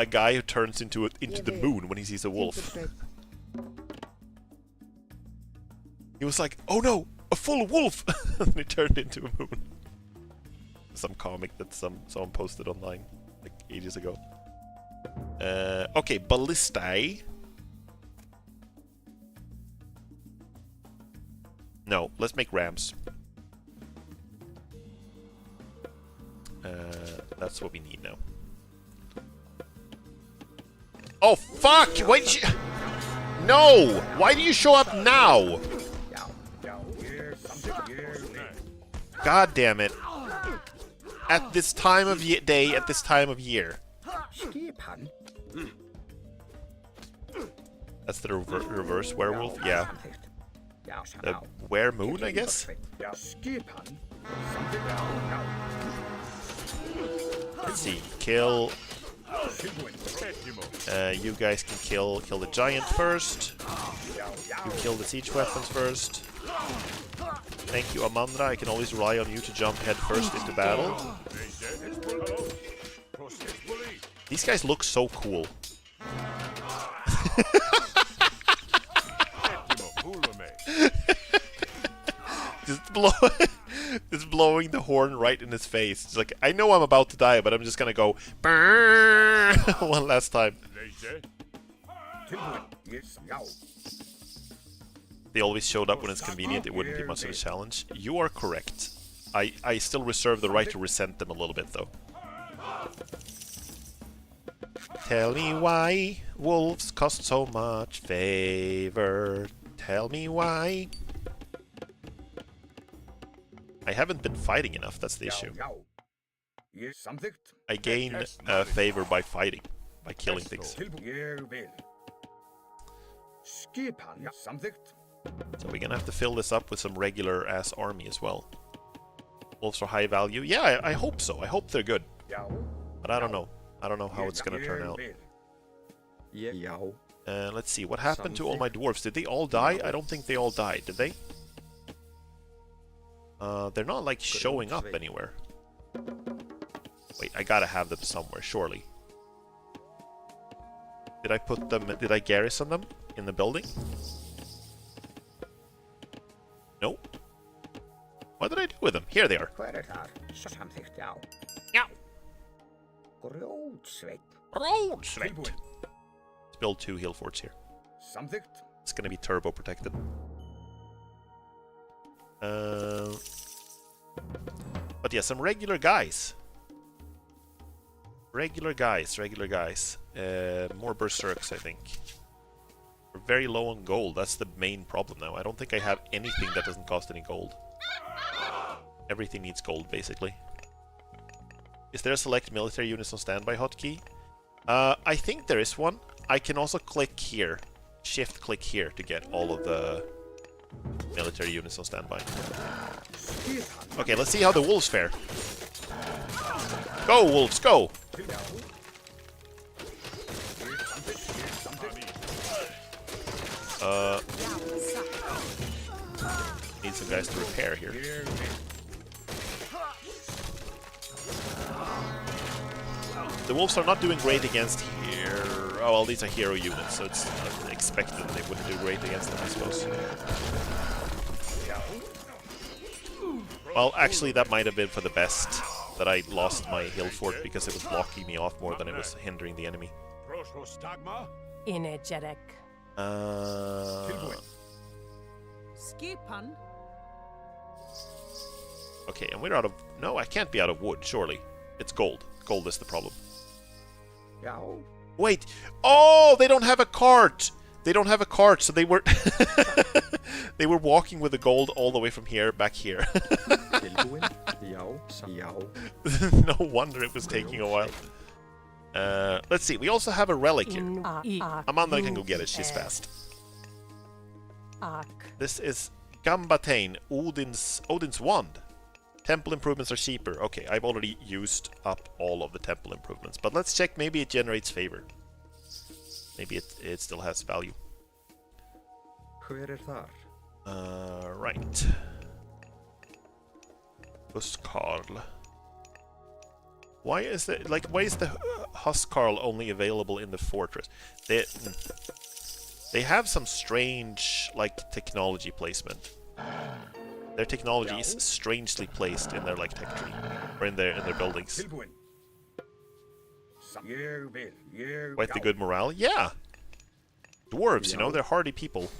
A: guy who turns into the moon when he sees a wolf. He was like, "Oh no, a full wolf!" And he turned into a moon. some comic that someone posted online like ages ago. Okay, ballistae. No, let's make rams. That's what we need now. Oh fuck! Why did you? No! Why do you show up now? God damn it! At this time of day, at this time of year. That's the reverse werewolf. Yeah. The were-moon, I guess. Let's see. Kill. You guys can kill the giant first. You kill the siege weapons first. Thank you, Amandra. I can always rely on you to jump head first into battle. These guys look so cool. Just blowing the horn right in his face. It's like, I know I'm about to die, but I'm just gonna go one last time. They always showed up when it's convenient. It wouldn't be much of a challenge. You are correct. I still reserve the right to resent them a little bit, though. Tell me why wolves cost so much favor. Tell me why. I haven't been fighting enough, that's the issue. I gain favor by fighting, by killing things. So we're gonna have to fill this up with some regular-ass army as well. Wolves are high value? Yeah, I hope so. I hope they're good. But I don't know. I don't know how it's gonna turn out. Let's see, what happened to all my dwarves? Did they all die? I don't think they all died, did they? They're not, like, showing up anywhere. Wait, I gotta have them somewhere, surely. Did I put them... Did I garrison them in the building? Nope. What did I do with them? Here they are. Yeah. Let's build 2 heal forts here. It's gonna be turbo protected. But yeah, some regular guys. Regular guys. More berserks, I think. We're very low on gold. That's the main problem now. I don't think I have anything that doesn't cost any gold. Everything needs gold, basically. Is there a select military units on standby hotkey? I think there is one. I can also click here. Shift click here to get all of the military units on standby. Okay, let's see how the wolves fare. Go, wolves, go! Need some guys to repair here. The wolves are not doing great against here. Oh, well, these are hero units, so it's expected they wouldn't do great against them, I suppose. Well, actually, that might have been for the best that I lost my hill fort because it was blocking me off more than it was hindering the enemy.
E: Energetic.
H: Skipan.
A: Okay, and we're out of... No, I can't be out of wood, surely. It's gold. Gold is the problem. Wait! Oh, they don't have a cart! They don't have a cart, so they were... they were walking with the gold all the way from here, back here. No wonder it was taking a while. Let's see, we also have a relic here. Amanda can go get it, she's fast. This is Gambataine, Odin's wand. Temple improvements are cheaper. Okay, I've already used up all of the temple improvements, but let's check, maybe it generates favor. Maybe it still has value. Right. Huskarl. Why is the Huskarl only available in the fortress? They have some strange, like, technology placement. Their technology is strangely placed in their like tech tree, or in their buildings. Quite the good morale. Yeah. Dwarves, you know, they're hardy people.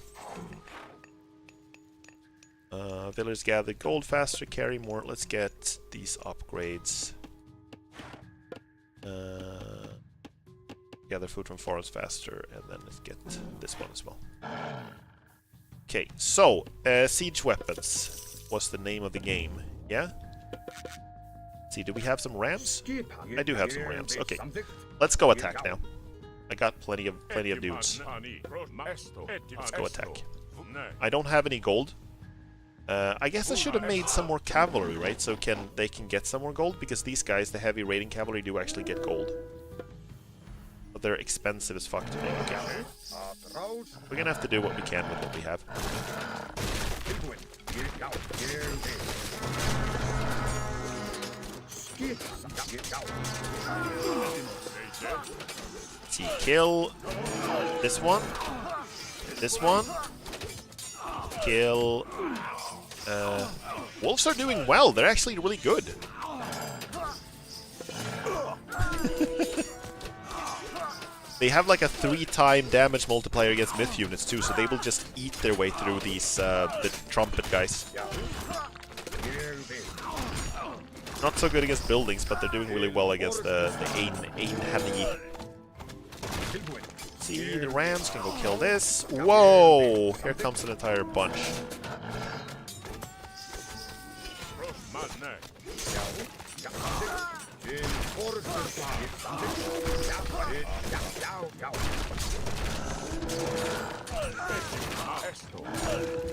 A: Villagers gather gold faster, carry more. Let's get these upgrades. Gather food from forests faster, and then let's get this one as well. Okay, so siege weapons was the name of the game. Yeah. Let's see, do we have some rams? I do have some rams. Okay, let's go attack now. I got plenty of dudes. Let's go attack. I don't have any gold. I guess I should have made some more cavalry, right? So they can get some more gold, because these guys, the heavy raiding cavalry, do actually get gold. But they're expensive as fuck to make. Okay. We're gonna have to do what we can with what we have. Let's see, kill this one. This one. Kill. Wolves are doing well. They're actually really good. They have like a 3-time damage multiplier against myth units too, so they will just eat their way through these the trumpet guys. Not so good against buildings, but they're doing really well against the Einherji. See, the rams can go kill this. Whoa! Here comes an entire bunch.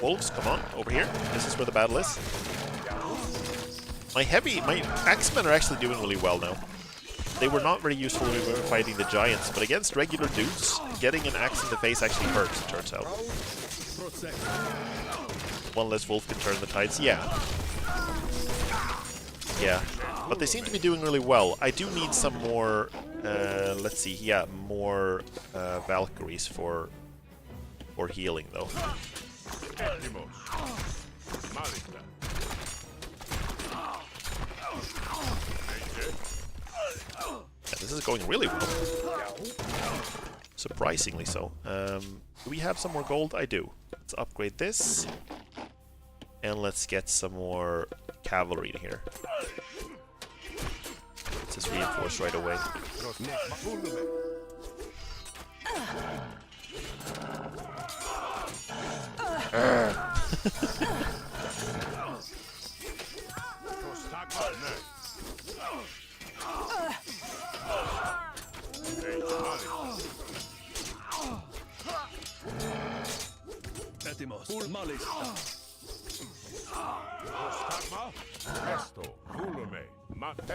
A: Wolves, come on, over here. This is where the battle is. My axemen are actually doing really well now. They were not very useful when we were fighting the giants, but against regular dudes, getting an axe in the face actually hurts, it turns out. One less wolf can turn the tides. Yeah. Yeah. But they seem to be doing really well. I do need some more, let's see, yeah, more Valkyries for healing, though. Yeah, this is going really well. Surprisingly so. Do we have some more gold? I do. Let's upgrade this. And let's get some more cavalry in here. Let's just reinforce right away.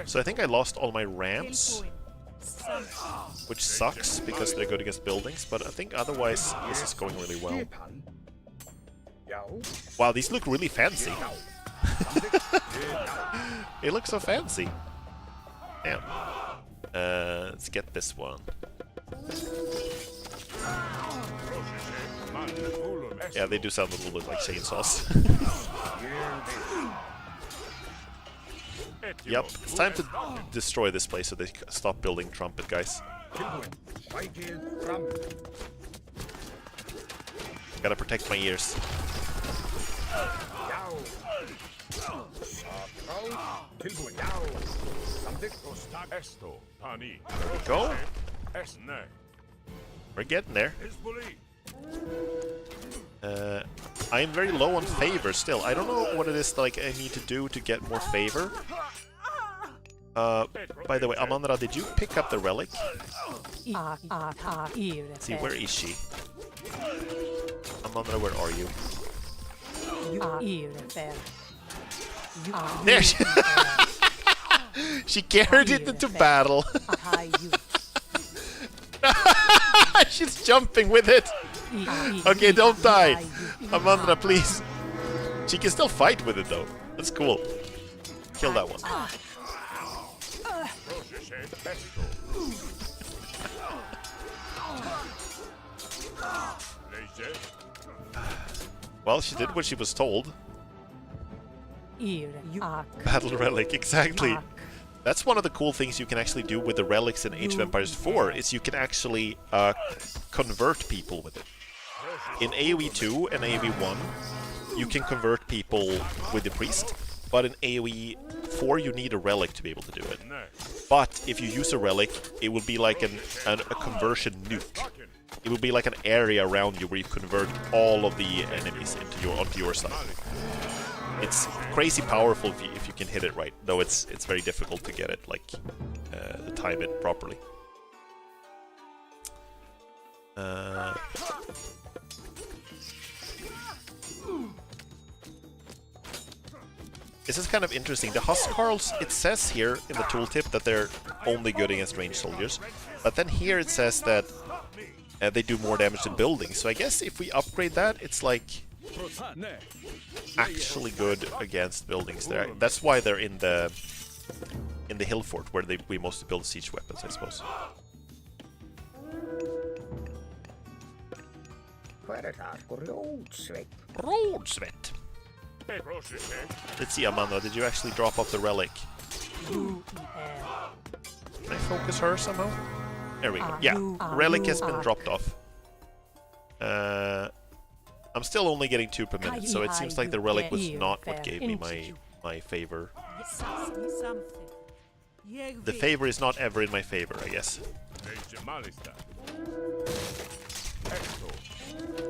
A: So I think I lost all my rams, which sucks because they're good against buildings, but I think otherwise this is going really well. Wow, these look really fancy. They look so fancy. Damn. Let's get this one. Yeah, they do sound a little bit like chainsaws. Yep, it's time to destroy this place so they stop building trumpet guys. Gotta protect my ears. There we go. We're getting there. I'm very low on favor still. I don't know what it is like I need to do to get more favor. By the way, Amandra, did you pick up the relic? Let's see, where is she? Amandra, where are you? There she she carried it into battle. She's jumping with it. Okay, don't die. Amandra, please. She can still fight with it, though. That's cool. Kill that one. Well, she did what she was told.
E: Ir Ak.
A: Battle relic, exactly.
E: Ak.
A: That's one of the cool things you can actually do with the relics in Age of Empires 4, is you can actually convert people with it. In AoE 2 and AoE 1, you can convert people with the priest, but in AoE 4 you need a relic to be able to do it. But if you use a relic, it will be like a conversion nuke. It will be like an area around you where you convert all of the enemies onto your side. It's crazy powerful if you can hit it right, though it's very difficult to get it, like, time it properly. This is kind of interesting. The Huskarls, it says here in the tooltip that they're only good against ranged soldiers, but then here it says that they do more damage to buildings. So I guess if we upgrade that, it's like actually good against buildings there. That's why they're in the hill fort, where we mostly build siege weapons, I suppose. Roadsvet. Let's see, Amanda, did you actually drop off the relic? Can I focus her somehow? There we go. Yeah, relic has been dropped off. I'm still only getting 2 per minute, so it seems like the relic was not what gave me my favor. The favor is not ever in my favor, I guess.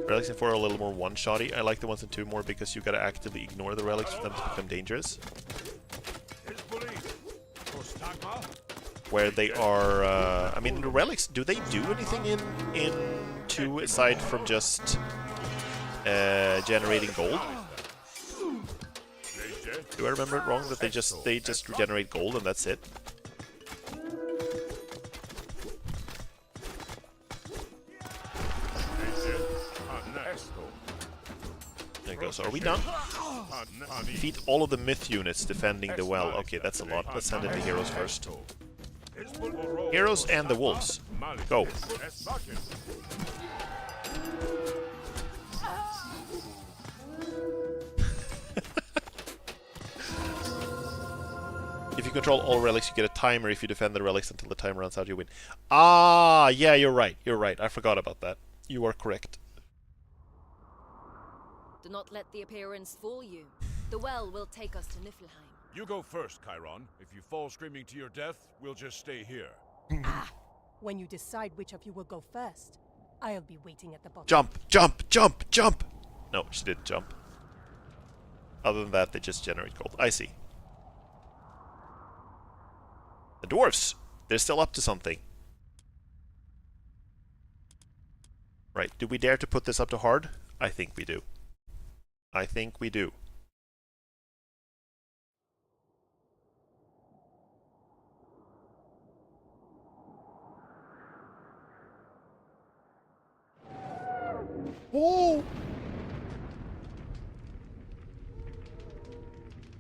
A: Relics in 4 are a little more one-shotty. I like the ones in 2 more because you gotta actively ignore the relics for them to become dangerous. Where they are, I mean, the relics, do they do anything in 2 aside from just generating gold? Do I remember it wrong that they just regenerate gold and that's it? There you go. So are we done? Defeat all of the myth units defending the well. Okay, that's a lot. Let's send in the heroes first. Heroes and the wolves. Go. If you control all relics, you get a timer. If you defend the relics until the timer runs out, you win. Ah, yeah, you're right. You're right. I forgot about that. You are correct.
C: Do not let the appearance fool you. The well will take us to Niflheim.
F: You go first, Chiron. If you fall screaming to your death, we'll just stay here.
E: When you decide which of you will go first, I'll be waiting at the bottom.
A: Jump, jump, jump, jump! No, she didn't jump. Other than that, they just generate gold. I see. The dwarves! They're still up to something. Right, do we dare to put this up to hard? I think we do. I think we do. Whoa!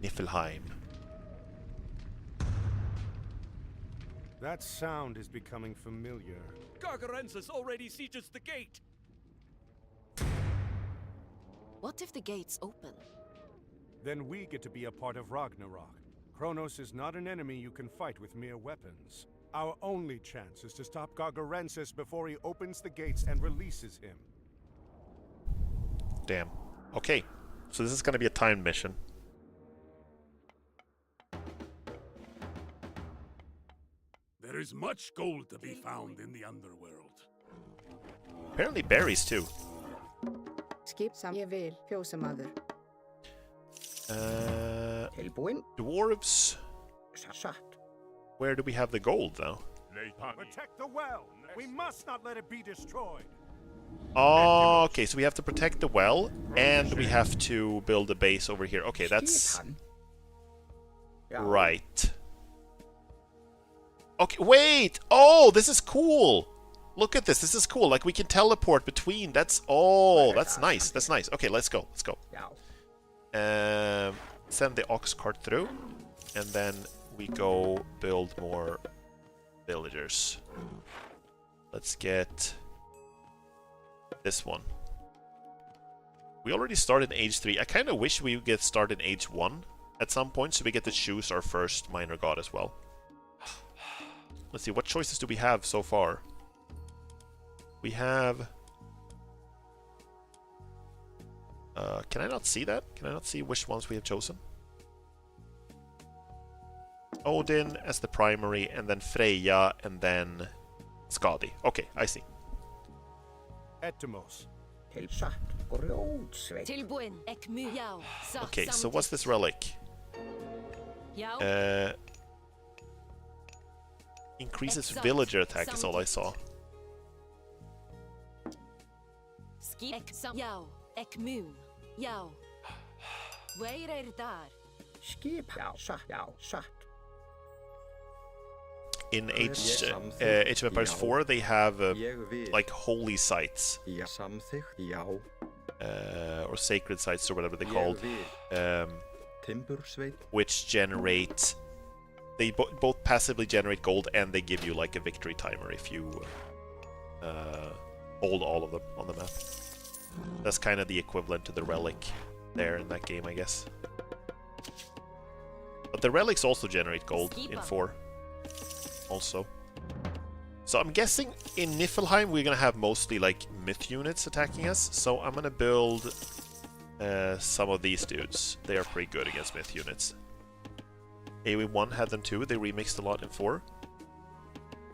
A: Niflheim.
F: That sound is becoming familiar.
H: Gargarensis already sieges the gate!
C: What if the gates open?
F: Then we get to be a part of Ragnarok. Kronos is not an enemy you can fight with mere weapons. Our only chance is to stop Gargarensis before he opens the gates and releases him.
A: Damn. Okay, so this is going to be a timed mission.
H: There is much gold to be found in the underworld.
A: Apparently berries too.
I: Skip sem ég vil, fjósamaður. Tilbúin.
A: Dwarves.
F: Satt.
A: Where do we have the gold though?
F: Protect the well! We must not let it be destroyed!
A: Oh, okay, so we have to protect the well, and we have to build a base over here. Okay, that's... right. Okay, wait! Oh, this is cool! Look at this, this is cool. Like, we can teleport between. That's... oh, that's nice, that's nice. Okay, let's go, let's go. Send the ox cart through, and then we go build more villagers. Let's get this one. We already started in Age 3. I kind of wish we would get started in Age 1 at some point, so we get to choose our first minor god as well. Let's see, what choices do we have so far? We have... can I not see that? Can I not see which ones we have chosen? Odin as the primary, and then Freya, and then Skadi. Okay, I see.
F: Etymos.
C: Tilbuin, Ekmu, Yao, Sa,
A: Okay, so
C: Samtis.
A: what's this relic?
C: Yao,
A: Increases
C: Exalt,
A: villager attack is all I
C: Samtis.
A: saw.
C: Ski, Ek, Sam, Yao, Ekmun, Yao. Where är där?
A: In Age of Empires 4, they have like holy sites, or sacred sites, or whatever they're called, which generate. They both passively generate gold, and they give you like a victory timer if you hold all of them on the map. That's kind of the equivalent to the relic there in that game, I guess. But the relics also generate gold in 4. Also. So I'm guessing in Niflheim we're gonna have mostly like myth units attacking us, so I'm gonna build some of these dudes. They are pretty good against myth units. AoE 1 had them too, they remixed a lot in 4.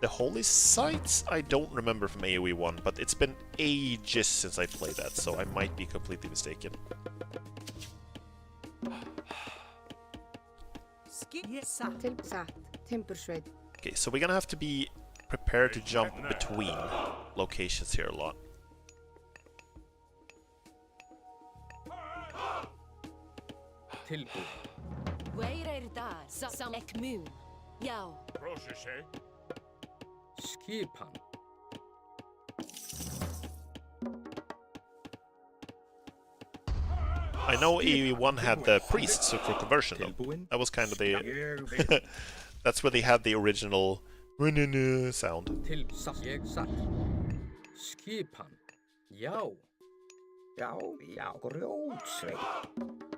A: The holy sites I don't remember from AoE 1, but it's been ages since I played that, so I might be completely mistaken.
I: Timbursveit.
A: Okay, so we're gonna have to be prepared to jump between locations here a lot.
C: Where är där? Sa, Sam, Ekmun, Yao.
A: I know AoE 1 had the priests for conversion though. That was kind of the... That's where they had the original sound.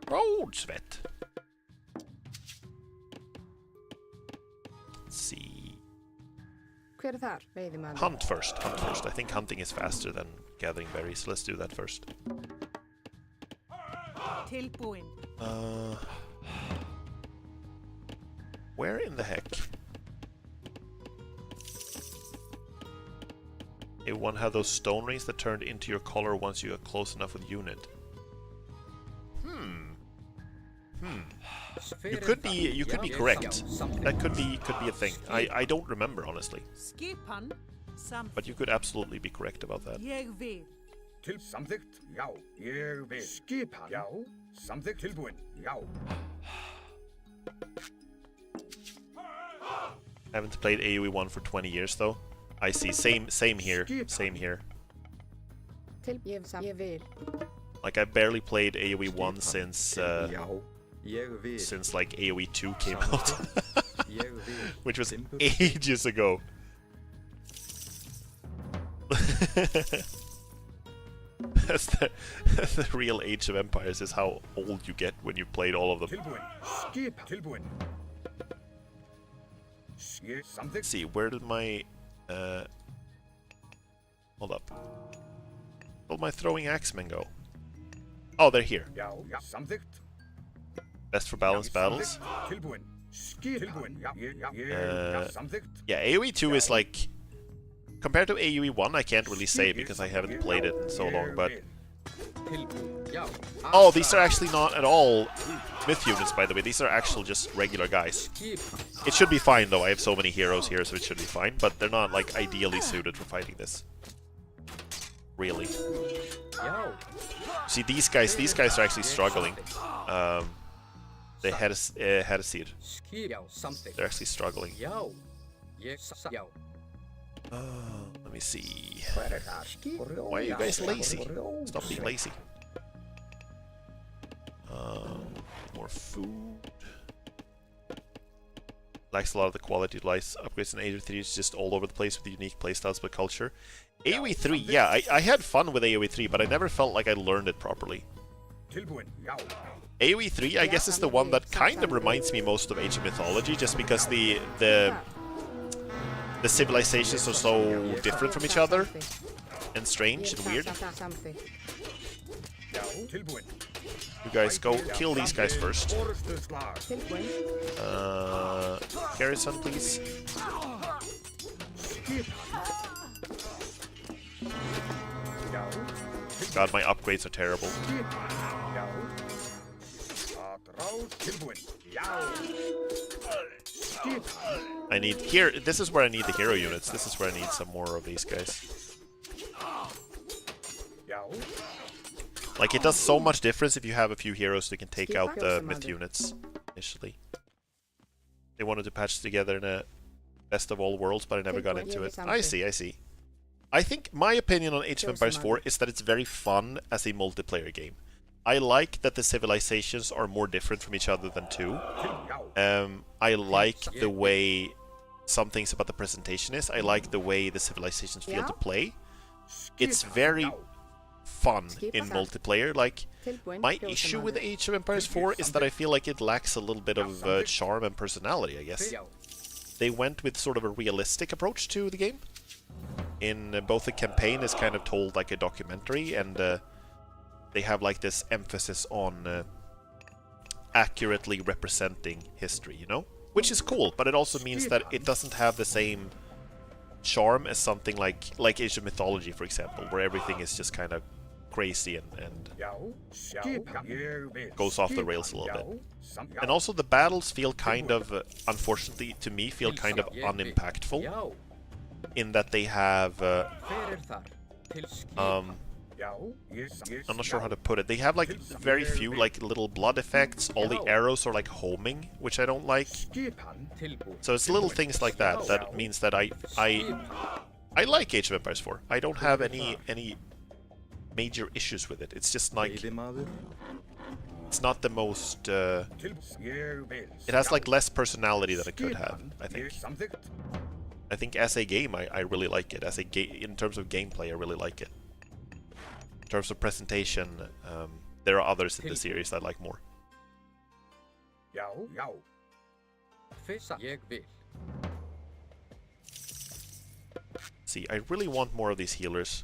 A: Roadsvet. Let's see.
I: Hver þar, veiðimaður?
A: Hunt first. Hunt first. I think hunting is faster than gathering berries. Let's do that first.
E: Tilbúin.
A: Where in the heck? A1 had those stone rings that turned into your color once you got close enough with unit. You could be correct. That could be a thing. I don't remember honestly.
E: Skipan.
A: But you could absolutely be correct about that.
E: Ég vil.
F: Samþykkt, já, ég vil. Skipan, já, samþykkt, tilbúin, já.
A: Haven't played AoE 1 for 20 years though. I see. Same here. Same here.
I: Ég vil.
A: Like I barely played AoE 1 since like AoE 2 came out, which was ages ago. That's the real Age of Empires, is how old you get when you played all of them. Let's see, where did my hold up. Where did my throwing axemen go? Oh, they're here. Best for balanced battles. Yeah, AoE 2 is like... Compared to AoE 1, I can't really say because I haven't played it in so long, but... Oh, these are actually not at all myth units, by the way. These are actual just regular guys. It should be fine, though. I have so many heroes here, so it should be fine, but they're not, like, ideally suited for fighting this. Really. See, these guys are actually struggling. They had a seed. They're actually struggling. Let me see. Why are you guys lazy? Stop being lazy. More food. Lacks a lot of the quality of life. Upgrades in AoE 3 is just all over the place with unique playstyles but culture. AoE 3, yeah, I had fun with AoE 3, but I never felt like I learned it properly. AoE 3, I guess, is the one that kind of reminds me most of Age of Mythology, just because the civilizations are so different from each other, and strange and weird. You guys go kill these guys first. Garrison, please. God, my upgrades are terrible. I need here. This is where I need the hero units. This is where I need some more of these guys. Like, it does so much difference if you have a few heroes that can take out the myth units initially. They wanted to patch together in a best of all worlds, but I never got into it. I see, I see. I think my opinion on Age of Empires 4 is that it's very fun as a multiplayer game. I like that the civilizations are more different from each other than 2. I like the way some things about the presentation is. I like the way the civilizations feel to play. It's very fun in multiplayer. Like, my issue with Age of Empires 4 is that I feel like it lacks a little bit of charm and personality, I guess. They went with sort of a realistic approach to the game. In both the campaign is kind of told like a documentary, and they have like this emphasis on accurately representing history, you know? Which is cool, but it also means that it doesn't have the same charm as something like Age of Mythology, for example, where everything is just kind of crazy and goes off the rails a little bit. And also the battles feel kind of, unfortunately to me, feel kind of unimpactful, in that they have I'm not sure how to put it. They have like very few like little blood effects. All the arrows are like homing, which I don't like. So it's little things like that that means that I like Age of Empires 4. I don't have any major issues with it. It's just like, it's not the most it has like less personality than it could have, I think. I think as a game, I really like it. As a in terms of gameplay, I really like it. In terms of presentation, there are others in the series I like more. See, I really want more of these healers.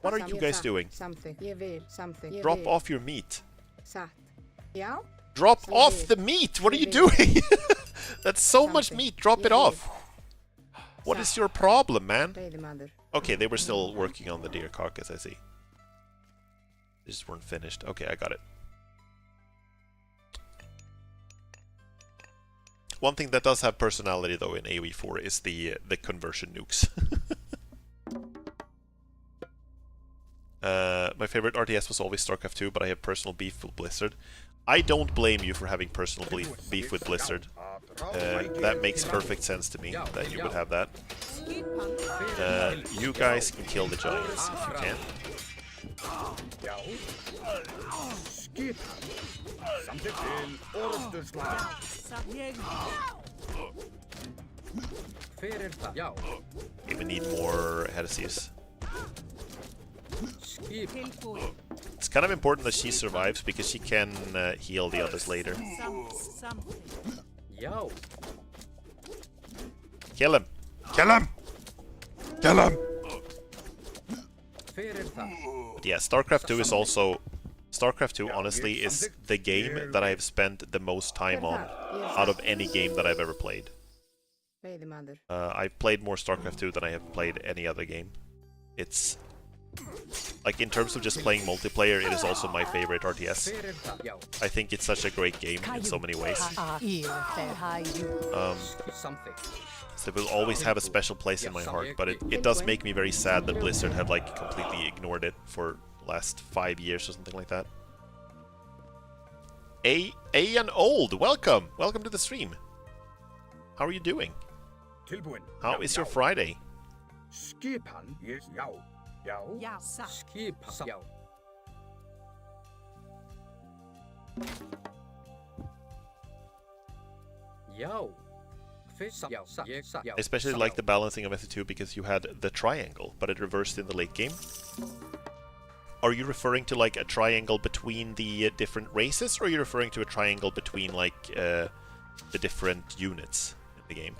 A: What are you guys doing? Drop off your meat. Drop off the meat! What are you doing? That's so much meat. Drop it off. What is your problem, man? Okay, they were still working on the deer carcass, I see. They just weren't finished. Okay, I got it. One thing that does have personality, though, in AoE 4 is the conversion nukes. My favorite RTS was always StarCraft 2, but I have personal beef with Blizzard. I don't blame you for having personal beef with Blizzard. That makes perfect sense to me, that you would have that. You guys can kill the giants if you can. Okay, we need more heresies. It's kind of important that she survives because she can heal the others later. Kill him! Kill him! Kill him! But yeah, StarCraft 2 is also... StarCraft 2, honestly, is the game that I've spent the most time on out of any game that I've ever played. I've played more StarCraft 2 than I have played any other game. It's... like, in terms of just playing multiplayer, it is also my favorite RTS. I think it's such a great game in so many ways. So it will always have a special place in my heart, but it does make me very sad that Blizzard have, like, completely ignored it for the last 5 years or something like that. A and Old, welcome! Welcome to the stream. How are you doing? How is your Friday? I especially like the balancing of SE2 because you had the triangle, but it reversed in the late game. Are you referring to like a triangle between the different races, or are you referring to a triangle between like the different units in the game?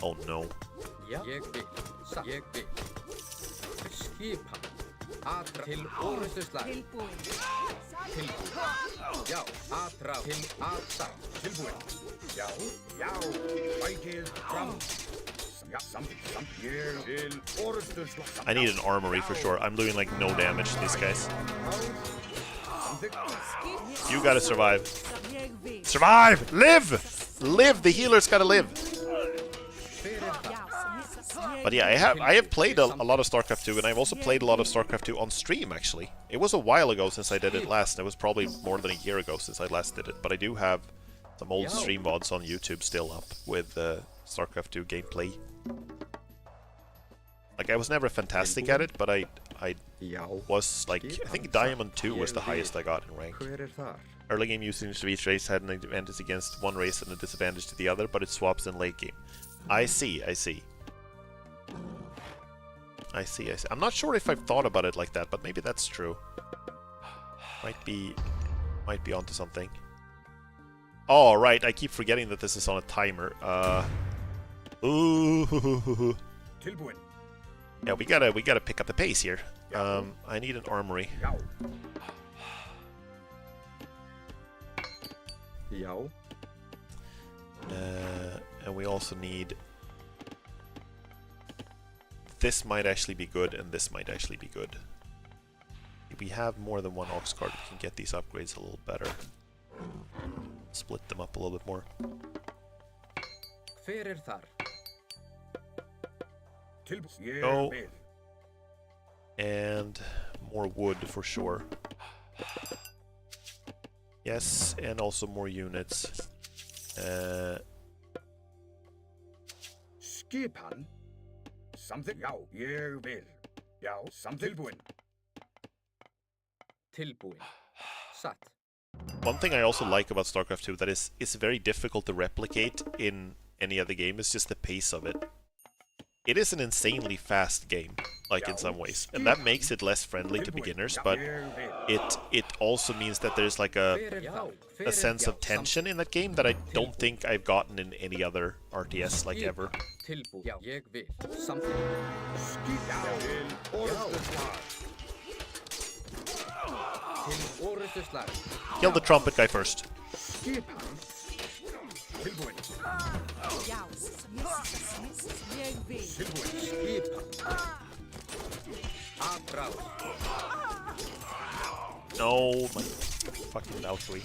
A: Oh no. I need an armory for sure. I'm doing like no damage to these guys. You gotta survive. Survive! Live! Live! The healer's gotta live! But yeah, I have played a lot of StarCraft 2, and I've also played a lot of StarCraft 2 on stream, actually. It was a while ago since I did it last. It was probably more than a year ago since I last did it. But I do have some old stream VODs on YouTube still up with StarCraft 2 gameplay. Like, I was never fantastic at it, but I was, like, I think Diamond 2 was the highest I got in rank. Early game using each race had an advantage against one race and a disadvantage to the other, but it swaps in late game. I see. I'm not sure if I've thought about it like that, but maybe that's true. Might be onto something. Oh, right, I keep forgetting that this is on a timer. Ooh. Yeah, we gotta pick up the pace here. I need an armory. And we also need... This might actually be good, and this might actually be good. If we have more than one ox cart, we can get these upgrades a little better. Split them up a little bit more. Oh. And more wood for sure. Yes, and also more units.
F: Skipan. Something. Já, ég vil. Já, something.
G: Tilbúin. Satt.
A: One thing I also like about StarCraft 2 that is very difficult to replicate in any other game is just the pace of it. It is an insanely fast game, like in some ways, and that makes it less friendly to beginners, but it also means that there's like a sense of tension in that game that I don't think I've gotten in any other RTS like ever. Kill the trumpet guy first. No, my fucking Valkyrie.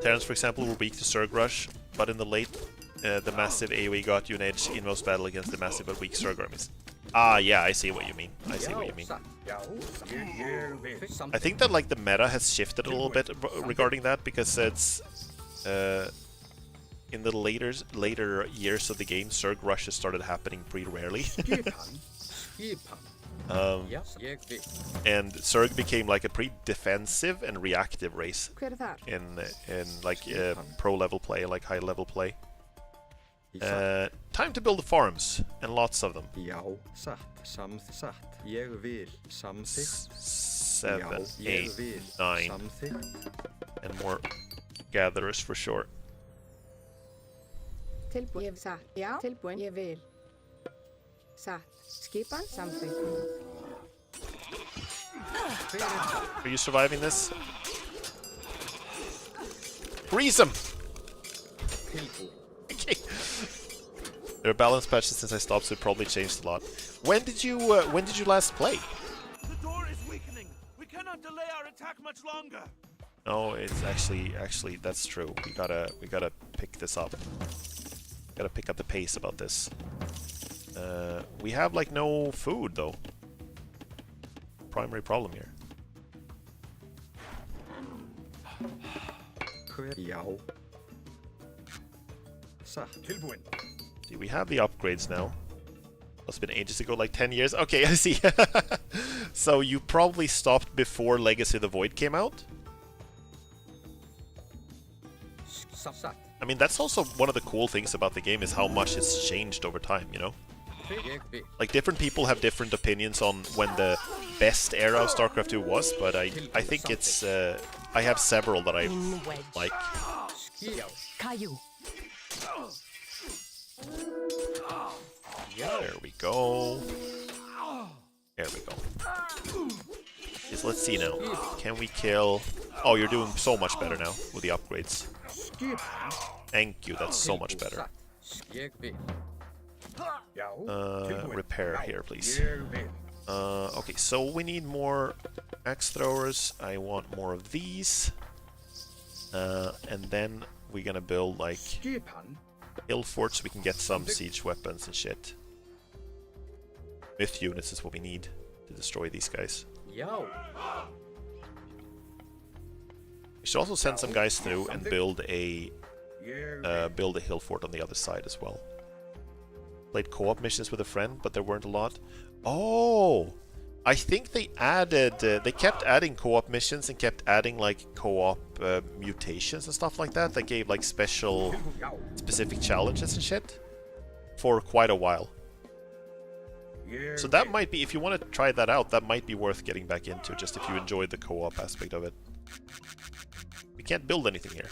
A: Terrans, for example, were weak to Zerg Rush, but in the late, the massive AoE got you an edge in most battle against the massive but weak Zerg armies. Ah, yeah, I see what you mean. I think that like the meta has shifted a little bit regarding that, because it's in the later years of the game, Zerg rushes started happening pretty rarely. And Zerg became like a pretty defensive and reactive race in like pro level play, like high level play. Time to build the farms, and lots of them. 7, 8, 9, and more gatherers for sure.
I: Tilbúin. Satt. Já, tilbúin. Ég vil. Satt. Skipan, something.
A: Are you surviving this? Freeze him! Okay. There are balance patches since I stopped, so it probably changed a lot. When did you last play?
D: The door is weakening. We cannot delay our attack much longer.
A: No, it's actually that's true. We gotta pick this up. Gotta pick up the pace about this. We have like no food though. Primary problem here. See, we have the upgrades now. It's been ages ago, like 10 years. Okay, I see. So you probably stopped before Legacy of the Void came out? I mean, that's also one of the cool things about the game is how much it's changed over time, you know? Like, different people have different opinions on when the best era of StarCraft 2 was, but I think it's... I have several that I like.
E: Caillou.
A: There we go. There we go. Yes, let's see now. Can we kill... Oh, you're doing so much better now with the upgrades. Thank you, that's so much better. Repair here, please. Okay, so we need more axe throwers. I want more of these. And then we're gonna build, like, hill forts so we can get some siege weapons and shit. Myth units is what we need to destroy these guys. We should also send some guys through and build a hill fort on the other side as well. Played co-op missions with a friend, but there weren't a lot. Oh, I think they added. They kept adding co-op missions and kept adding like co-op mutations and stuff like that. That gave like specific challenges and shit for quite a while. So that might be, if you want to try that out, that might be worth getting back into, just if you enjoyed the co-op aspect of it. We can't build anything here.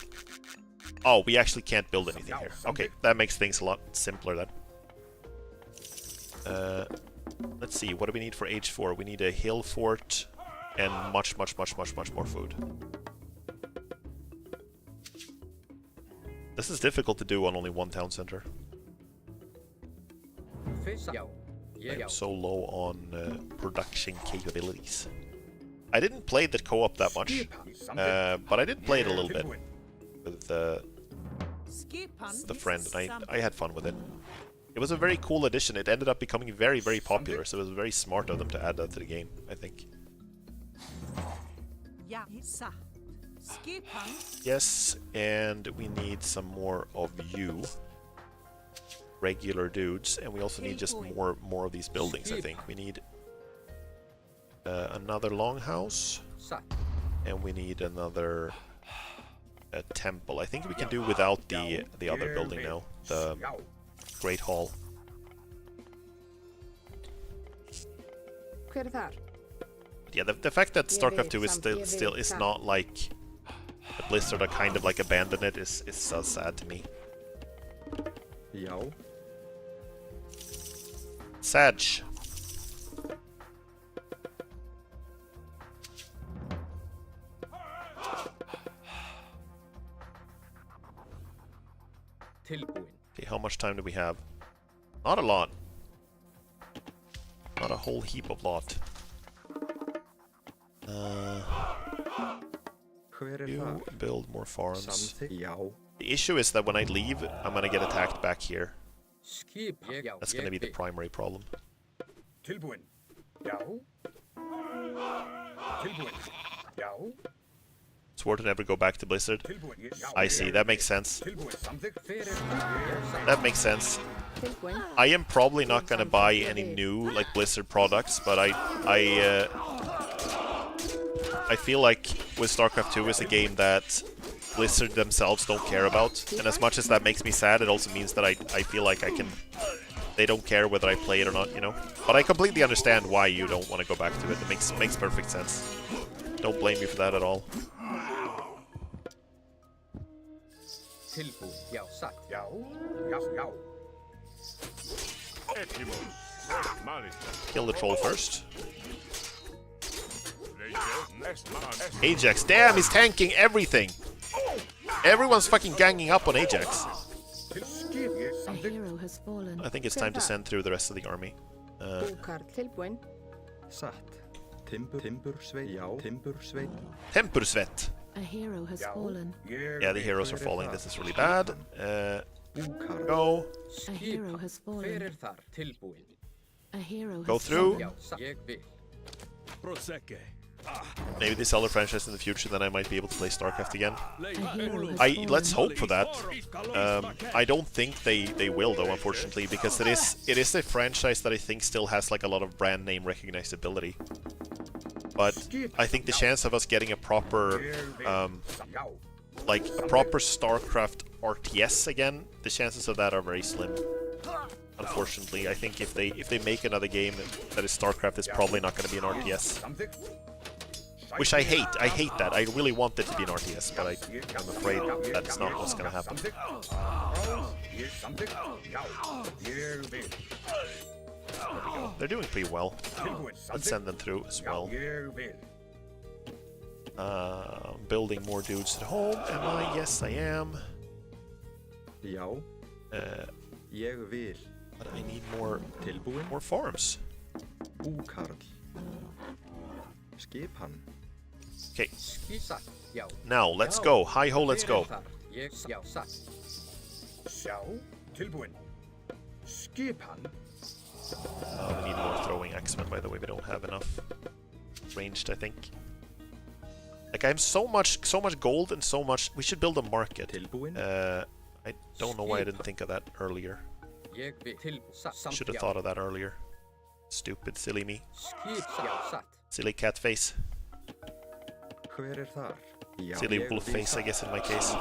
A: Oh, we actually can't build anything here. Okay, that makes things a lot simpler then. Let's see, what do we need for Age 4? We need a hill fort and much more food. This is difficult to do on only one town center. I'm so low on production capabilities. I didn't play the co-op that much, but I did play it a little bit with a friend, and I had fun with it. It was a very cool addition. It ended up becoming very popular, so it was very smart of them to add that to the game, I think. Yes, and we need some more of you. Regular dudes, and we also need just more of these buildings, I think. We need another longhouse, and we need another temple. I think we can do without the other building now, the Great Hall.
I: Hver þar?
A: Yeah, the fact that StarCraft 2 is still is not like the Blizzard are kind of like abandoned it is so sad to me. Sag. Okay, how much time do we have? Not a lot. Not a whole heap of lot. You build more farms. The issue is that when I leave, I'm gonna get attacked back here. That's gonna be the primary problem. Swore to never go back to Blizzard. I see, that makes sense. That makes sense. I am probably not gonna buy any new like Blizzard products, but I feel like with StarCraft 2 is a game that Blizzard themselves don't care about, and as much as that makes me sad, it also means that I feel like they don't care whether I play it or not, you know? But I completely understand why you don't want to go back to it. It makes perfect sense. Don't blame me for that at all. Kill the troll first. Ajax, damn, he's tanking everything! Everyone's fucking ganging up on Ajax.
B: A hero has fallen.
A: I think it's time to send through the rest of the army. Tempursvett.
B: A hero has fallen.
A: Yeah, the heroes are falling. This is really bad. Go.
B: A hero has fallen. A hero has
A: Go through.
B: fallen.
A: maybe they sell the franchise in the future, then I might be able to play StarCraft again. Let's hope for that. I don't think they will though, unfortunately, because it is a franchise that I think still has like a lot of brand name recognizability. But I think the chance of us getting a proper StarCraft RTS again, the chances of that are very slim. Unfortunately, I think if they make another game that is StarCraft, it's probably not going to be an RTS. Which I hate. I hate that. I really want it to be an RTS, but I'm afraid that's not what's going to happen. There we go. They're doing pretty well. Let's send them through as well. Building more dudes at home. Am I? Yes, I am. But I need more farms. Okay. Now, let's go. Hi-ho, let's go. We need more throwing axemen, by the way. We don't have enough ranged, I think. Like, I have so much gold and so much... We should build a market. I don't know why I didn't think of that earlier. Should have thought of that earlier. Stupid, silly me. Silly cat face. Silly wolf face, I guess, in my case.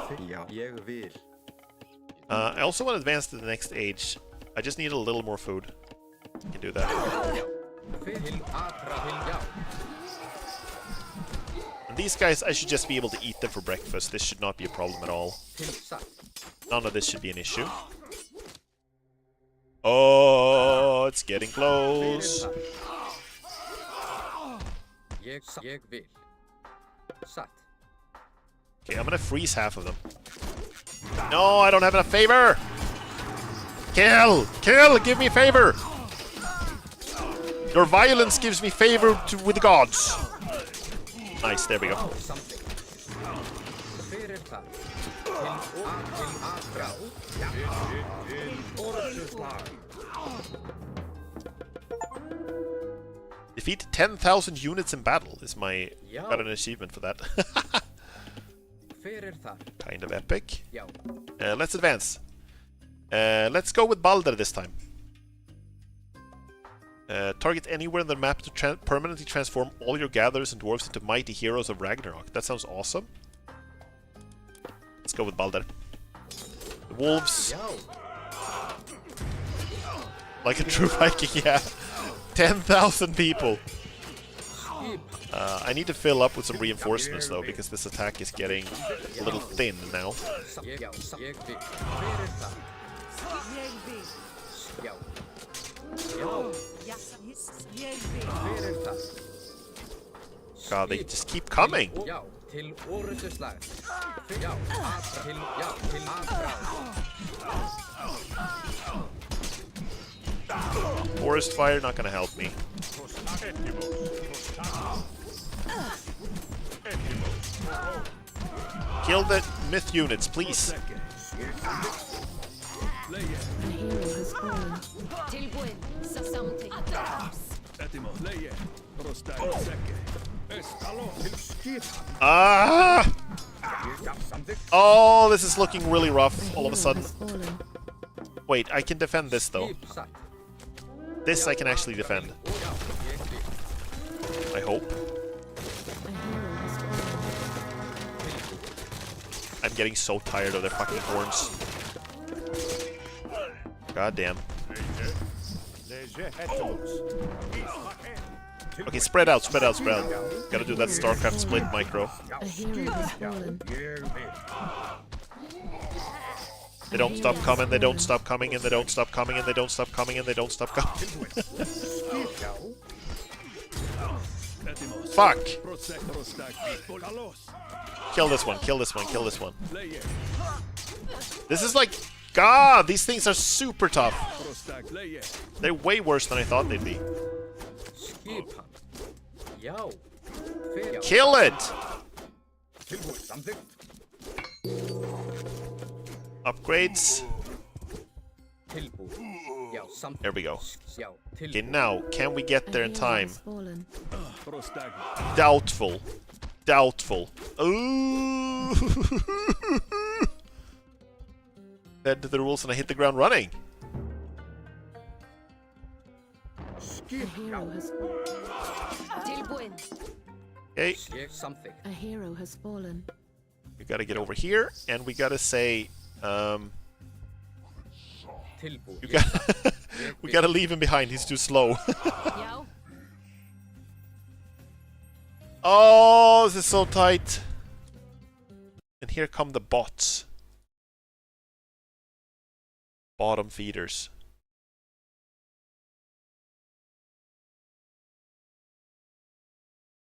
A: I also want to advance to the next age. I just need a little more food. I can do that. And these guys, I should just be able to eat them for breakfast. This should not be a problem at all. None of this should be an issue. Oh, it's getting close. Okay, I'm gonna freeze half of them. No, I don't have enough favor! Kill! Kill! Give me favor! Your violence gives me favor with the gods. Nice, there we go. Defeat 10,000 units in battle is my... Got an achievement for that. Kind of epic. Let's advance. Let's go with Balder this time. Target anywhere on the map to permanently transform all your gatherers and dwarves into mighty heroes of Ragnarok. That sounds awesome. Let's go with Balder. The wolves. Like a true Viking, yeah. 10,000 people. I need to fill up with some reinforcements though, because this attack is getting a little thin now. God, they just keep coming. Forest fire not gonna help me. Kill the myth units, please. Ah! Oh, this is looking really rough all of a sudden. Wait, I can defend this though. This I can actually defend. I hope. I'm getting so tired of their fucking horns. God damn. Okay, spread out, spread out, spread out. Gotta do that StarCraft split micro. They don't stop coming, they don't stop coming, and they don't stop coming, and they don't stop coming, and they don't stop coming. Fuck! Kill this one, kill this one, kill this one. This is like... God, these things are super tough. They're way worse than I thought they'd be. Kill it! Upgrades. There we go. Okay, now, can we get there in time? Doubtful. Doubtful. Ooh. Bend to the rules and I hit the ground running.
J: A hero has
A: Okay,
G: Something.
J: a hero has fallen.
A: we gotta get over here and we gotta say,
G: Tilbúin.
A: you got we gotta leave him behind, he's too slow.
C: Já.
A: Oh, this is so tight. And here come the bots. Bottom feeders.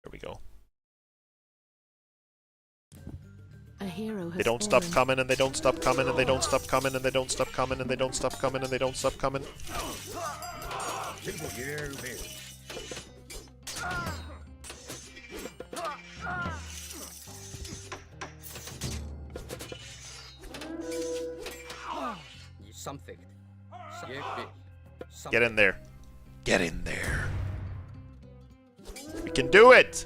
A: There we go.
J: A hero has
A: They don't stop
J: fallen.
A: coming and they don't stop coming and they don't stop coming and they don't stop coming and they don't stop coming and they don't stop coming.
G: Something. Ég vil.
A: Get in there. Get in there. We can do it!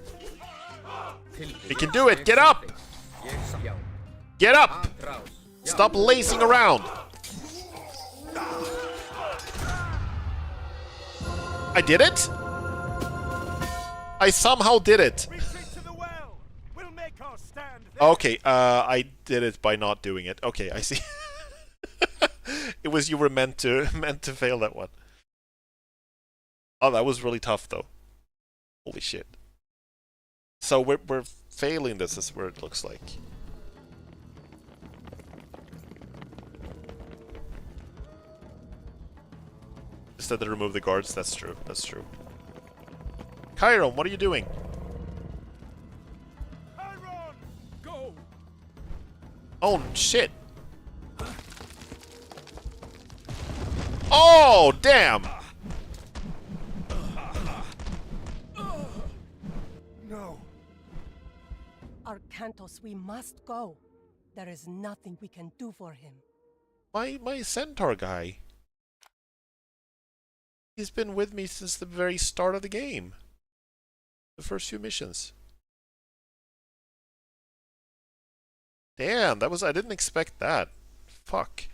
A: We can do it! Get up! Get up! Stop lazing around! I did it? I somehow did it!
F: Retreat to the well. We'll make our stand there.
A: Okay, I did it by not doing it. Okay, I see. It was you were meant to fail that one. Oh, that was really tough though. Holy shit. So we're failing this is where it looks like. Instead to remove the guards, that's true, that's true. Chiron, what are you doing?
F: Chiron, go.
A: Oh shit. Oh damn!
F: No.
E: Arcantos, we must go. There is nothing we can do for him.
A: My centaur guy. He's been with me since the very start of the game. The first few missions. Damn, that was I didn't expect that. Fuck.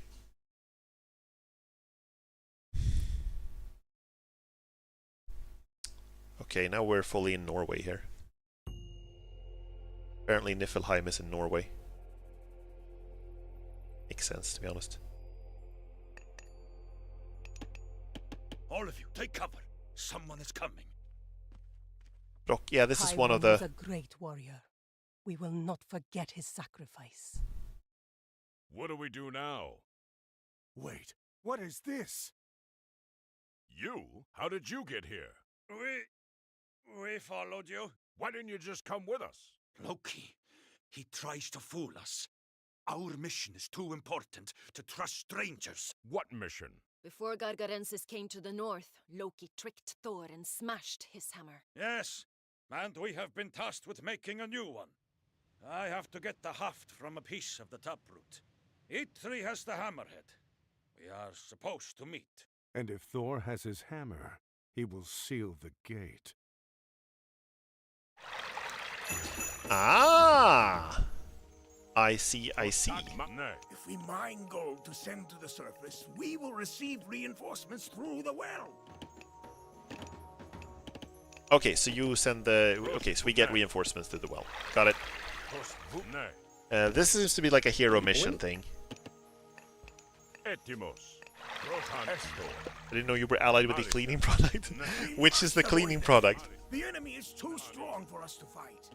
A: Okay, now we're fully in Norway here. Apparently Niflheim is in Norway. Makes sense, to be honest.
H: All of you, take cover. Someone is coming.
A: Look, yeah, this is one of
E: Chiron was
A: the...
E: a great warrior. We will not forget his sacrifice.
F: What do we do now? Wait, what is this? You? How did you get here?
H: We followed you.
F: Why didn't you just come with us?
H: Loki, he tries to fool us. Our mission is too important to trust strangers.
F: What mission?
C: Before Gargarensis came to the north, Loki tricked Thor and smashed his hammer.
H: Yes, and we have been tasked with making a new one. I have to get the haft from a piece of the taproot. Eitri has the hammerhead. We are supposed to meet.
F: And if Thor has his hammer, he will seal the gate.
A: Ah! I see, I see.
H: If we mine gold to send to the surface, we will receive reinforcements through the well.
A: Okay, so you send the... Okay, so we get reinforcements to the well. Got it. This seems to be like a hero mission thing. I didn't know you were allied with the cleaning product. Which is the cleaning product?
H: The enemy is too strong for us to fight.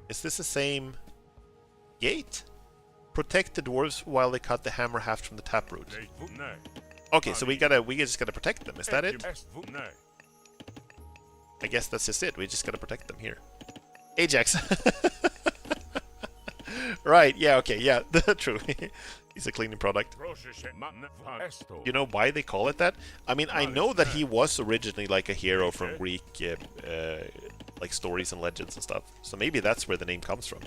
A: Is this the same gate? Protect the dwarves while they cut the hammer haft from the taproot. Okay, so we just gotta protect them. Is that it? I guess that's just it. We just gotta protect them here. Ajax. Right, yeah, okay, yeah, true. He's a cleaning product. You know why they call it that? I mean, I know that he was originally like a hero from Greek like stories and legends and stuff. So maybe that's where the name comes from.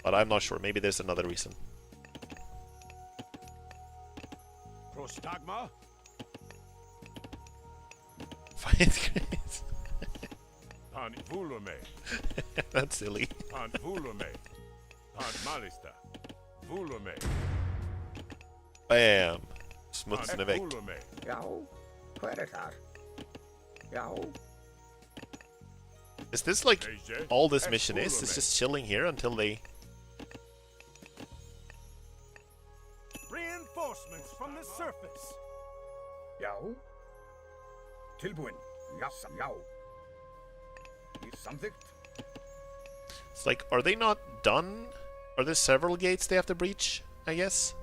A: But I'm not sure. Maybe there's another reason.
F: Prostagma.
A: Fight Grace.
F: Pan Vulume.
A: That's silly.
F: Pan Vulume. Pan Malista. Vulume.
A: Bam. Smutsende väck.
F: Vulume.
A: Is this like all this mission is? It's just chilling here until they...
F: Reinforcements from the surface.
H: Yao. Tilbuin. Yassam Yao. Something.
A: It's like, are they not done? Are there several gates they have to breach, I guess?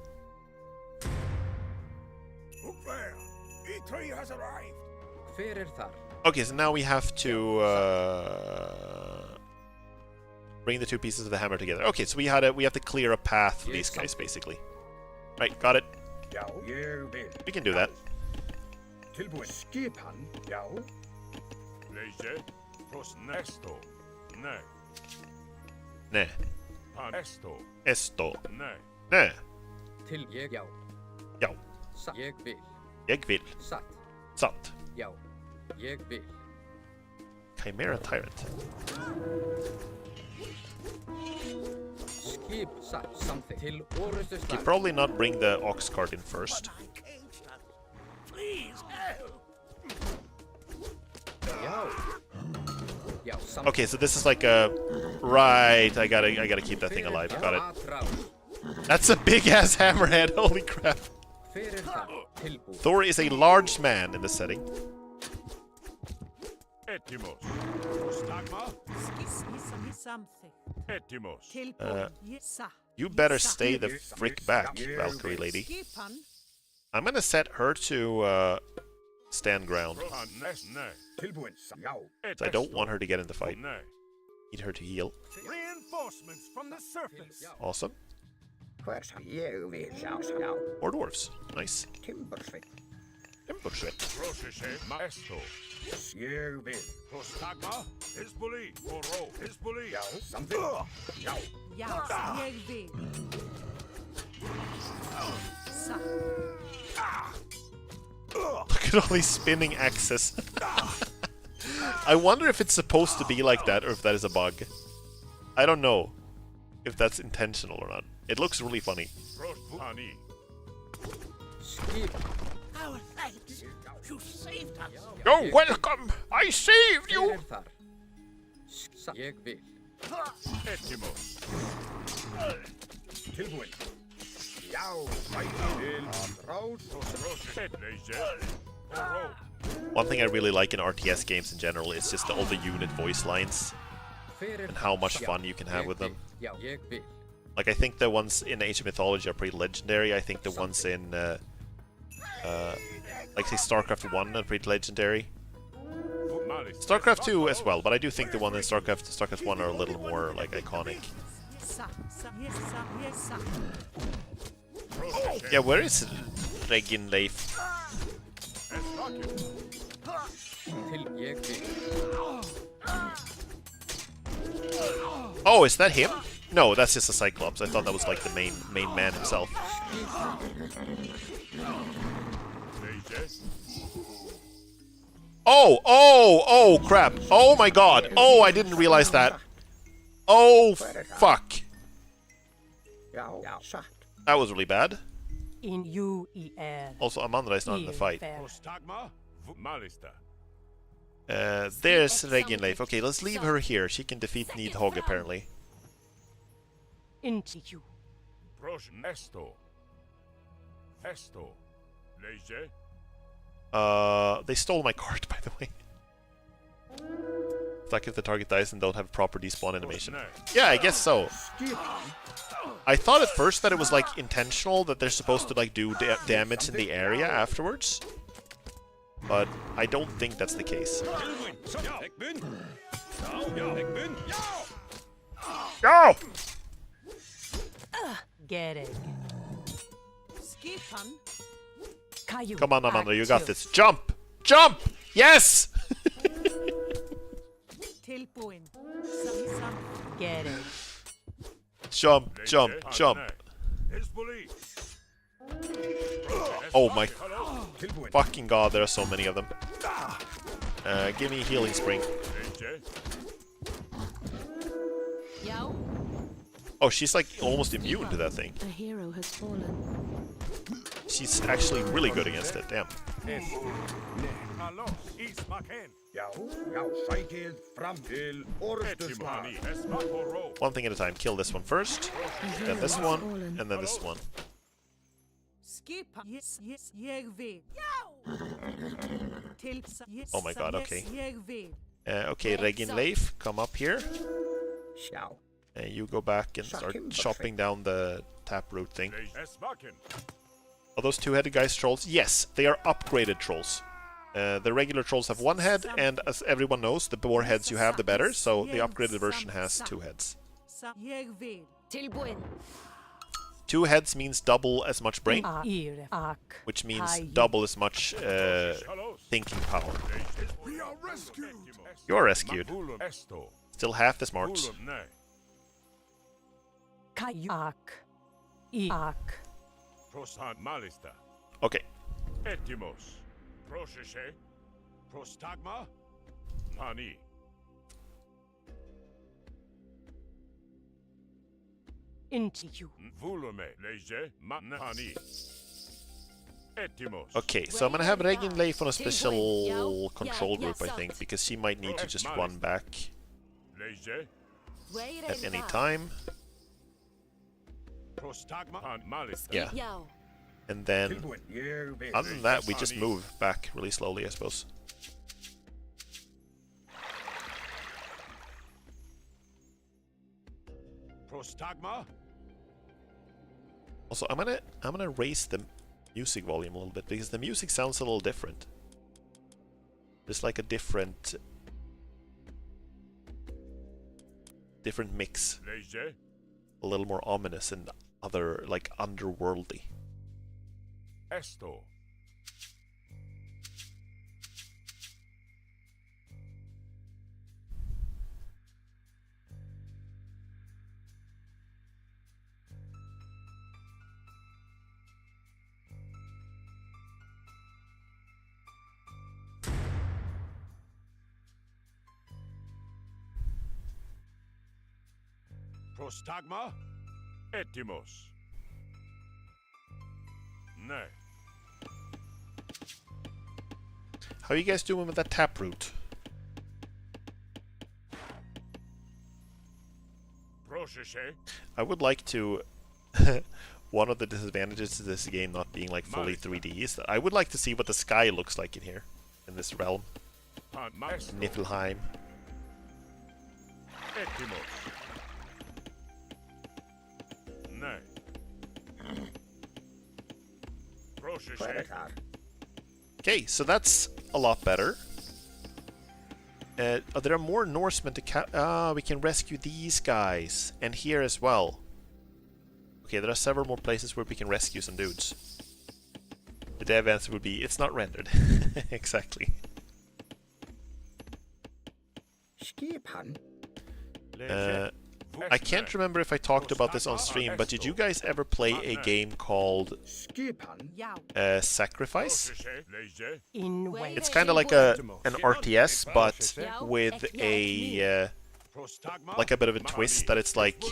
H: Look there. E3 has arrived.
A: Okay, so now we have to bring the two pieces of the hammer together. Okay, so we have to clear a path for these guys, basically. Right, got it. We can do that. Ne. Esto. Ne. Jau. Jag vill. Satt. Chimera Tyrant. You probably not bring the ox cart in first. Okay, so this is like a... Right, I gotta keep that thing alive. Got it. That's a big-ass hammerhead, holy crap. Thor is a large man in this setting. You better stay the frick back, Valkyrie lady. I'm gonna set her to stand ground. I don't want her to get in the fight. Need her to heal.
F: Reinforcements from the surface.
A: Awesome. More dwarves. Nice. Timbersvit. Look at all these spinning axes. I wonder if it's supposed to be like that or if that is a bug. I don't know if that's intentional or not. It looks really funny.
K: Our thanks. You saved us.
A: You're welcome. I saved you. One thing I really like in RTS games in general is just all the unit voice lines and how much fun you can have with them. Like, I think the ones in Age of Mythology are pretty legendary. I think the ones in, like, say, StarCraft 1 are pretty legendary. StarCraft 2 as well, but I do think the one in StarCraft 1 are a little more, like, iconic. Yeah, where is Regin Leif? Oh, is that him? No, that's just a Cyclops. I thought that was like the main man himself. Oh, crap. Oh my god. Oh, I didn't realize that. Oh, fuck. That was really bad. Also, Amanda is not in the fight. There's Reginleif. Okay, let's leave her here. She can defeat Nidhogg, apparently.
E: Into you.
A: They stole my card, by the way. Like if the target dies and don't have proper despawn animation. Yeah, I guess so. I thought at first that it was like intentional, that they're supposed to like do damage in the area afterwards. But I don't think that's the case. Go!
E: Get it.
A: Come on, Amanda, you got this. Jump! Jump! Yes!
E: Get it.
A: Jump, jump, jump. Oh my fucking god, there are so many of them. Give me a healing spring. Oh, she's like almost immune to that thing.
J: A hero has fallen.
A: She's actually really good against it, damn. One thing at a time. Kill this one first, then this one, and then this one. Oh my god, okay. Okay, Regin Leif, come up here. And you go back and start chopping down the taproot thing. Are those two-headed guys trolls? Yes, they are upgraded trolls. The regular trolls have one head, and as everyone knows, the more heads you have, the better. So the upgraded version has 2 heads. 2 heads means double as much brain, which means double as much thinking power. You're rescued. Still half the smarts. Okay. Okay, so I'm gonna have Regin Leif on a special control group, I think, because she might need to just run back at any time. Yeah. And then, other than that, we just move back really slowly, I suppose. Also, I'm gonna raise the music volume a little bit because the music sounds a little different. There's like a different mix, a little more ominous and other like underworldly.
F: Prostagma Etimos. Ne.
A: How are you guys doing with that taproot? I would like to... One of the disadvantages to this game not being like fully 3D is that I would like to see what the sky looks like in here, in this realm. Niflheim. Okay, so that's a lot better. There are more Norsemen to we can rescue these guys, and here as well. Okay, there are several more places where we can rescue some dudes. The dev answer would be, it's not rendered. Exactly. I can't remember if I talked about this on stream, but did you guys ever play a game called Sacrifice? It's kind of like an RTS, but with a like a bit of a twist that it's like,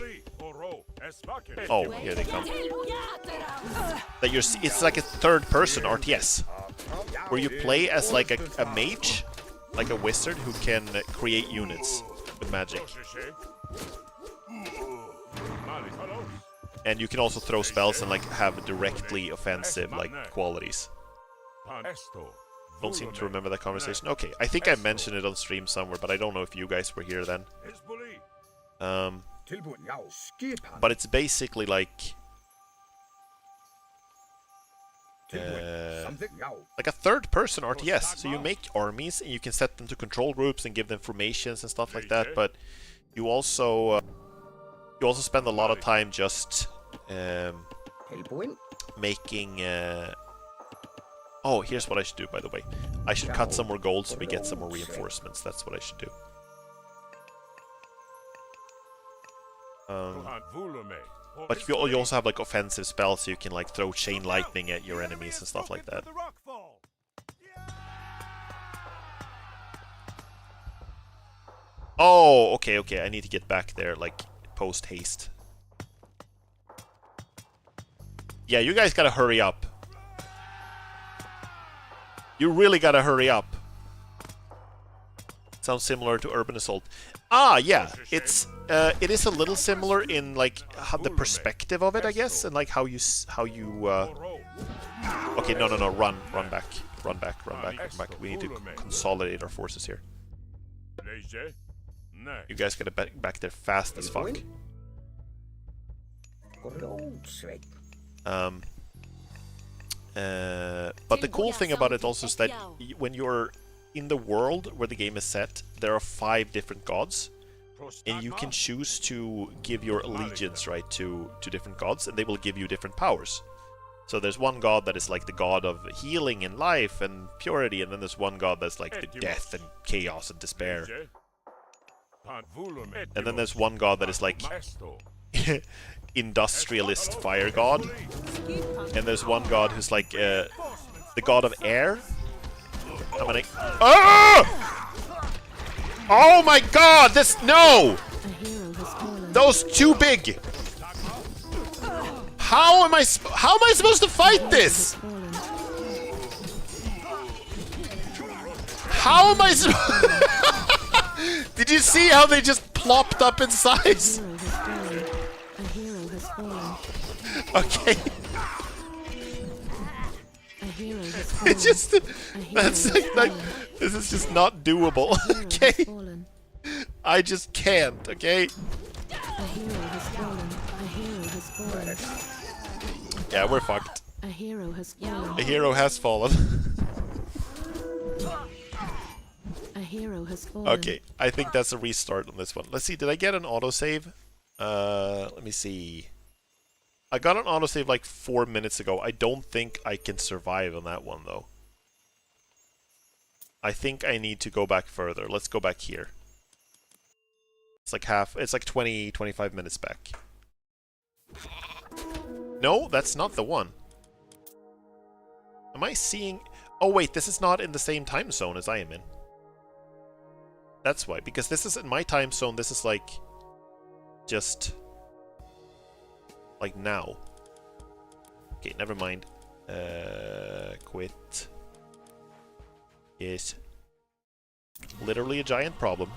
A: oh, here they come. That it's like a third-person RTS, where you play as like a mage, like a wizard who can create units with magic. And you can also throw spells and like have directly offensive like qualities. Don't seem to remember that conversation. Okay, I think I mentioned it on stream somewhere, but I don't know if you guys were here then. But it's basically like a third-person RTS. So you make armies and you can set them to control groups and give them formations and stuff like that. But you also spend a lot of time just making. Oh, here's what I should do, by the way. I should cut some more gold so we get some more reinforcements. That's what I should do. But you also have like offensive spells, so you can like throw chain lightning at your enemies and stuff like that. Oh, okay, okay. I need to get back there, like, post haste. Yeah, you guys gotta hurry up. You really gotta hurry up. Sounds similar to Urban Assault. Ah, yeah. It is a little similar in like how the perspective of it, I guess, and like how you. Okay, no, run back. We need to consolidate our forces here. You guys gotta back there fast as fuck. But the cool thing about it also is that when you're in the world where the game is set, there are 5 different gods, and you can choose to give your allegiance, right, to different gods, and they will give you different powers. So there's one god that is like the god of healing and life and purity, and then there's one god that's like the death and chaos and despair. And then there's one god that is like industrialist fire god, and there's one god who's like the god of air. I'm gonna. Ah! Oh my god! No! Those too big. How am I supposed to fight this? How am I? Did you see how they just plopped up in size? Okay. It's just that's like this is just not doable. Okay. I just can't. Okay. Yeah, we're fucked.
J: A hero has fallen.
A: A hero has fallen.
J: A hero has fallen.
A: Okay, I think that's a restart on this one. Let's see, did I get an autosave? Let me see. I got an autosave like 4 minutes ago. I don't think I can survive on that one, though. I think I need to go back further. Let's go back here. It's like 20, 25 minutes back. No, that's not the one. Am I seeing... Oh wait, this is not in the same time zone as I am in. That's why, because this is in my time zone, this is like... just... like now. Okay, never mind. Quit. Is literally a giant problem.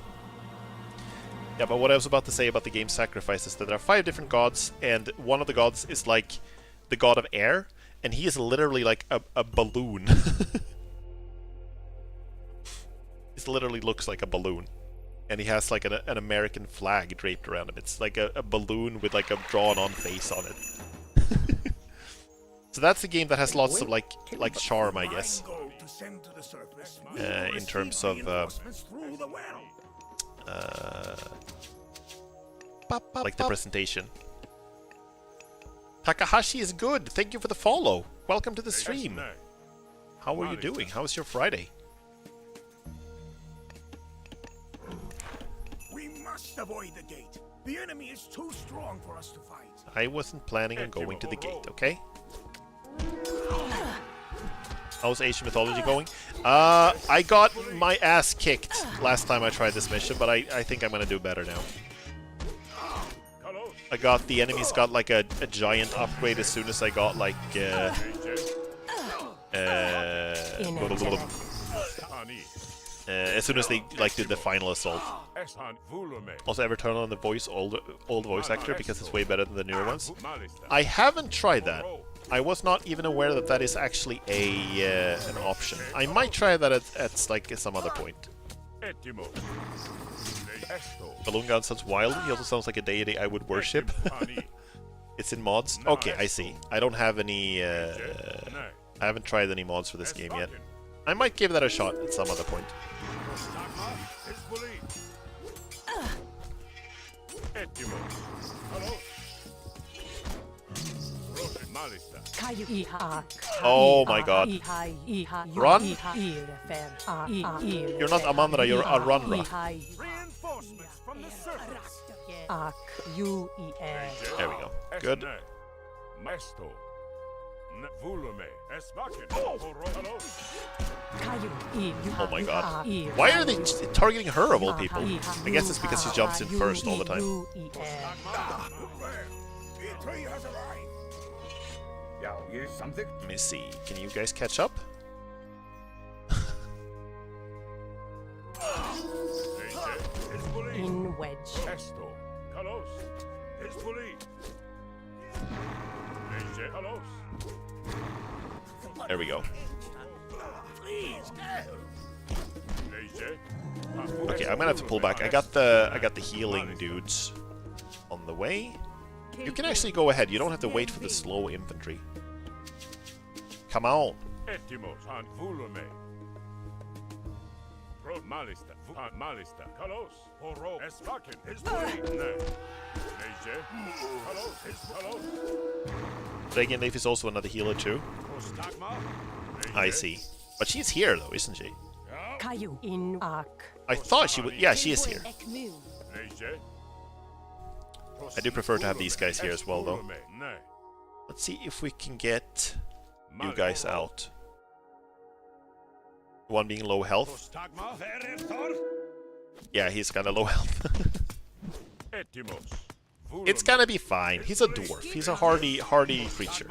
A: Yeah, but what I was about to say about the game Sacrifice is that there are 5 different gods, and one of the gods is like the god of air, and he is literally like a balloon. He literally looks like a balloon. And he has like an American flag draped around him. It's like a balloon with like a drawn-on face on it. So that's a game that has lots of like charm, I guess. In terms of like the presentation. Takahashi is good. Thank you for the follow. Welcome to the stream. How are you doing? How's your Friday?
K: We must avoid the gate. The enemy is too strong for us to fight.
A: I wasn't planning on going to the gate, okay? How's Asian Mythology going? I got my ass kicked last time I tried this mission, but I think I'm gonna do better now. The enemies got like a giant upgrade as soon as I got like as soon as they like did the final assault. Also, ever turn on the old voice actor because it's way better than the newer ones? I haven't tried that. I was not even aware that that is actually an option. I might try that at like some other point. Balloon God sounds wild. He also sounds like a deity I would worship. It's in mods. Okay, I see. I don't have any. I haven't tried any mods for this game yet. I might give that a shot at some other point. Oh my god. Run? You're not Amandra, you're a Runra.
E: Ak U-E-N.
A: There we go. Good.
F: Mesto. Vulume. Esvakin.
A: Oh my god. Why are they targeting her of all people? I guess it's because she jumps in first all the time.
K: E3 has arrived.
A: Let me see. Can you guys catch up?
E: In wedge.
F: Esto. Kalos. Hispuli. Kalos.
A: There we go. Okay, I'm gonna have to pull back. I got the healing dudes on the way. You can actually go ahead. You don't have to wait for the slow infantry. Come on.
F: Etimos and Vulume. Malista. Malista. Kalos. Horo. Esvakin. Hispuli. Leje. Kalos. Kalos.
A: Regenleif is also another healer too. I see. But she's here though, isn't she?
E: Kayu in Ak.
A: I thought she would. Yeah, she is here. I do prefer to have these guys here as well, though. Let's see if we can get you guys out. One being low health. Yeah, he's kind of low health. It's gonna be fine. He's a dwarf. He's a hardy creature.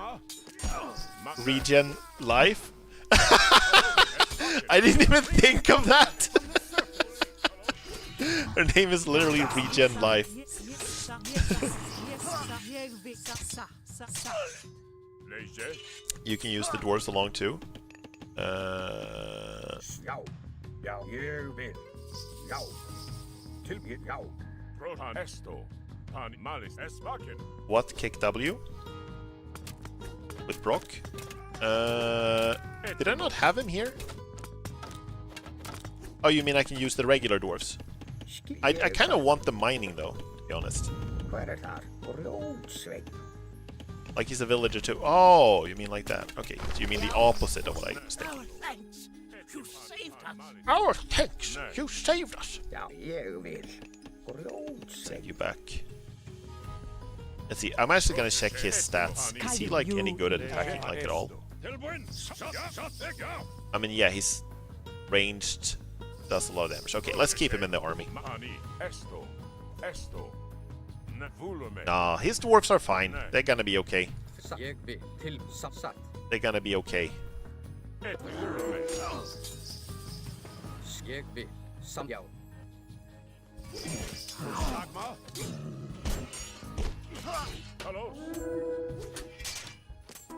A: Regen life? I didn't even think of that. Her name is literally Regen Life. You can use the dwarves along too. What? Kick W? With Brock? Did I not have him here? Oh, you mean I can use the regular dwarves? I kind of want the mining though, to be honest. Like he's a villager too. Oh, you mean like that? Okay, so you mean the opposite of what I was thinking. Our thanks, you saved us. Send you back. Let's see. I'm actually gonna check his stats. Is he like any good at attacking, like at all? I mean, yeah, he's ranged. Does a lot of damage. Okay, let's keep him in the army. Nah, his dwarves are fine. They're gonna be okay. They're gonna be okay.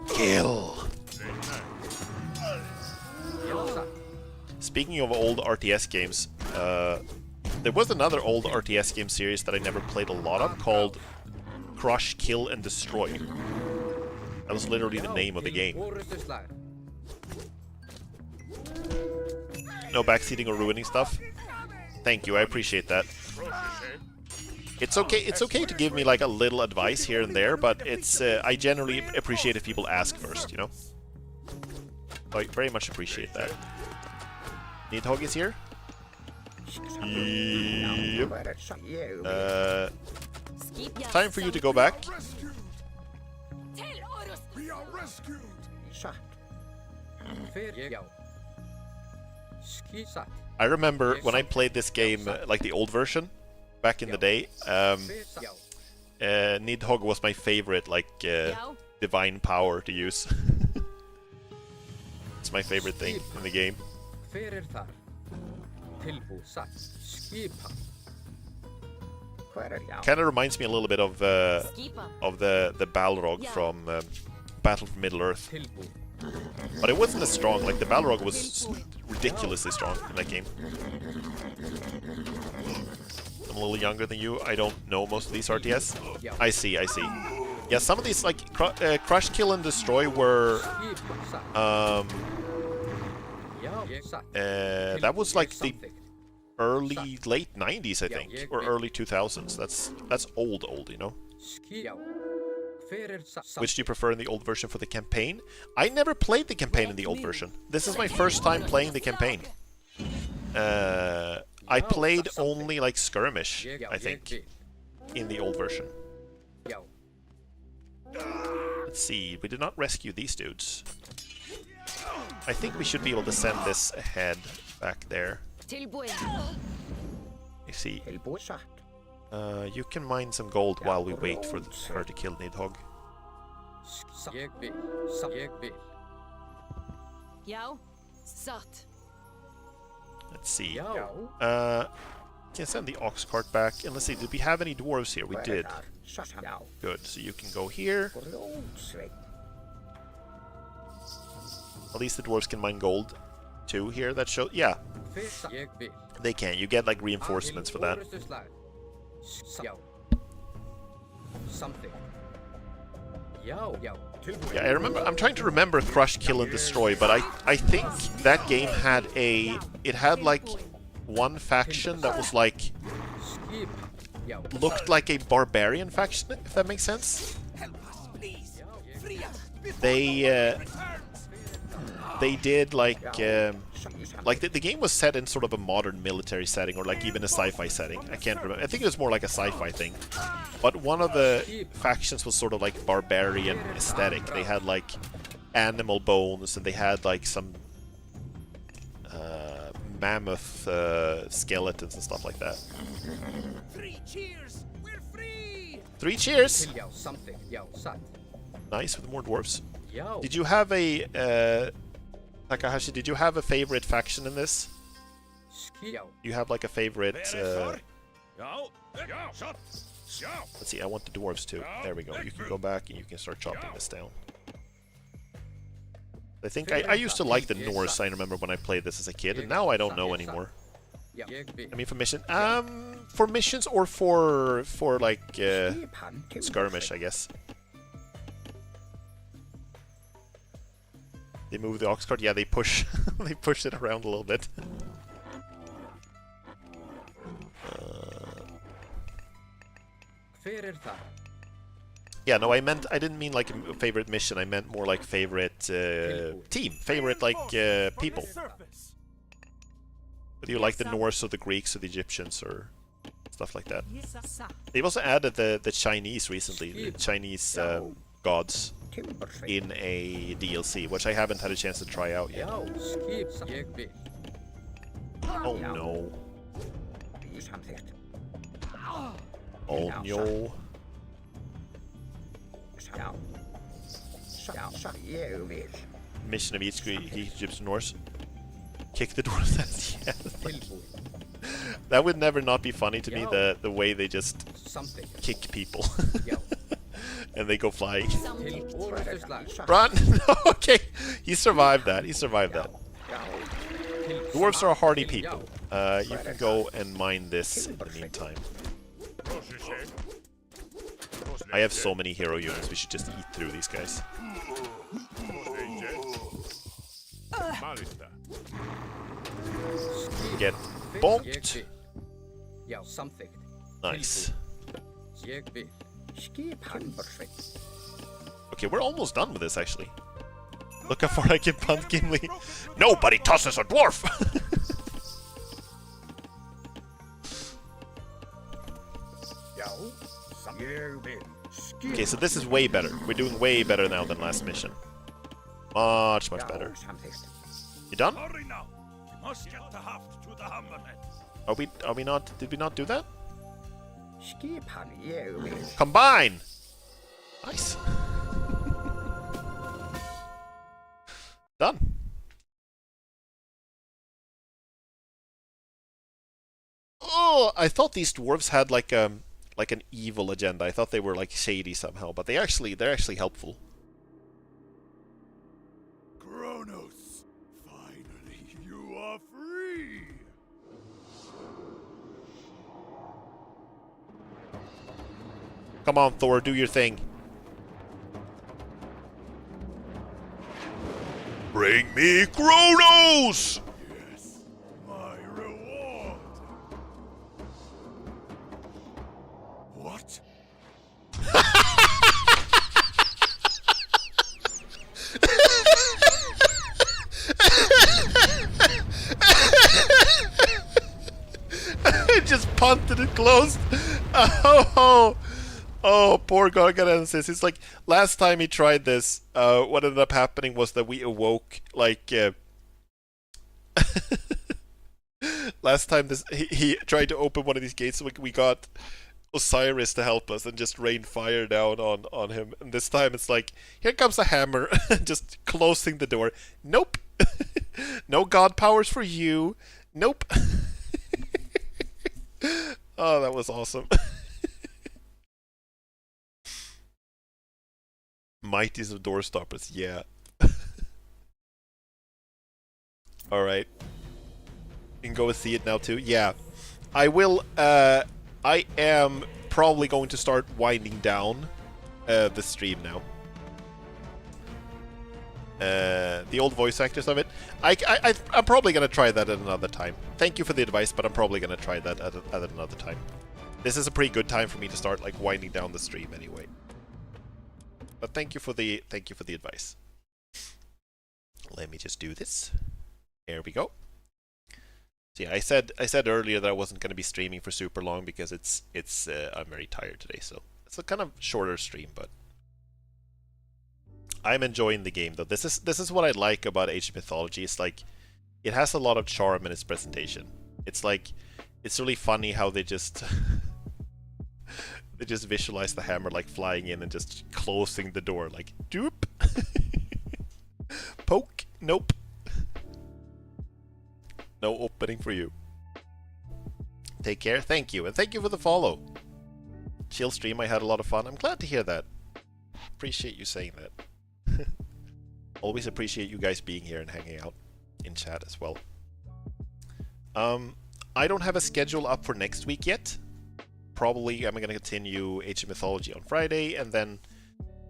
A: Kill. Speaking of old RTS games, there was another old RTS game series that I never played a lot of called Crush, Kill, and Destroy. That was literally the name of the game. No backseating or ruining stuff. Thank you, I appreciate that. It's okay to give me like a little advice here and there, but it's I generally appreciate if people ask first, you know? I very much appreciate that. Nidhogg is here? Yep. Time for you to go back.
K: We are rescued.
A: I remember when I played this game, like the old version, back in the day, Nidhogg was my favorite, like, divine power to use. It's my favorite thing in the game. Kind of reminds me a little bit of the Balrog from Battle for Middle-earth. But it wasn't as strong, like the Balrog was ridiculously strong in that game. I'm a little younger than you, I don't know most of these RTS. I see. Yeah, some of these, like, Crush, Kill, and Destroy were... that was like the late 90s, I think, or early 2000s. That's old, you know? Which do you prefer in the old version for the campaign? I never played the campaign in the old version. This is my first time playing the campaign. I played only like skirmish, I think. in the old version. Let's see, we did not rescue these dudes. I think we should be able to send this ahead back there. You see, you can mine some gold while we wait for her to kill Nidhogg. Let's see. Can send the ox cart back, and let's see, did we have any dwarves here? We did. Good, so you can go here. At least the dwarves can mine gold too here. That show, yeah. They can. You get like reinforcements for that. Yeah, I remember. I'm trying to remember Crush, Kill, and Destroy, but I think that game had a. It had like one faction that was like looked like a barbarian faction, if that makes sense. They did like the game was set in sort of a modern military setting, or like even a sci-fi setting. I can't remember. I think it was more like a sci-fi thing. But one of the factions was sort of like barbarian aesthetic. They had like animal bones, and they had like some mammoth skeletons and stuff like that.
K: 3 cheers! We're free!
A: 3 cheers! Nice, with more dwarves. Did you have a Takahashi, did you have a favorite faction in this? You have like a favorite let's see, I want the dwarves too. There we go. You can go back and you can start chopping this down. I think I used to like the Norse, I remember when I played this as a kid, and now I don't know anymore. I mean, for missions or for like skirmish, I guess. They move the ox cart. Yeah, they push they push it around a little bit. Yeah, no, I didn't mean like a favorite mission. I meant more like favorite team, favorite like people. Whether you like the Norse or the Greeks or the Egyptians or stuff like that. They've also added the Chinese recently, the Chinese gods, in a DLC, which I haven't had a chance to try out yet. Oh no. Oh no. Mission of each Egyptian Norse. Kick the dwarves' ass. Yeah. That would never not be funny to me, the way they just kick people. And they go flying. Run! No, okay. He survived that. He survived that. Dwarves are hardy people. You can go and mine this in the meantime. I have so many hero units, we should just eat through these guys. Get bonked. Nice. Okay, we're almost done with this, actually. Look how far I can punt Gimli. Nobody tosses a dwarf! Okay, so this is way better. We're doing way better now than last mission. Much better. You done?
H: Hurry now. We must get the haft to the hammerhead.
A: Are we not? Did we not do that? Combine! Nice. Done. Oh, I thought these dwarves had like an evil agenda. I thought they were like shady somehow, but they're actually helpful.
K: Kronos, finally you are free.
A: Come on, Thor, do your thing. Bring me Kronos!
K: Yes, my reward. What?
A: Just punted it closed. Oh, poor Gargarensis. It's like, last time he tried this, what ended up happening was that we awoke, like, last time he tried to open one of these gates, so we got Osiris to help us and just rained fire down on him. And this time it's like, here comes a hammer, just closing the door. Nope. No god powers for you. Nope. Oh, that was awesome. Mighties of door stoppers, yeah. Alright. You can go and see it now too. Yeah. I will, I am probably going to start winding down the stream now. The old voice actors of it. I'm probably going to try that at another time. Thank you for the advice, but I'm probably going to try that at another time. This is a pretty good time for me to start like winding down the stream anyway. But thank you for the advice. Let me just do this. There we go. So yeah, I said earlier that I wasn't going to be streaming for super long because I'm very tired today, so it's a kind of shorter stream, but I'm enjoying the game though. This is what I like about Age of Mythology. It's like it has a lot of charm in its presentation. It's like it's really funny how they just they just visualize the hammer like flying in and just closing the door like doop. Poke, nope. No opening for you. Take care, thank you, and thank you for the follow. Chill stream, I had a lot of fun. I'm glad to hear that. Appreciate you saying that. Always appreciate you guys being here and hanging out in chat as well. I don't have a schedule up for next week yet. Probably I'm going to continue Age of Mythology on Friday, and then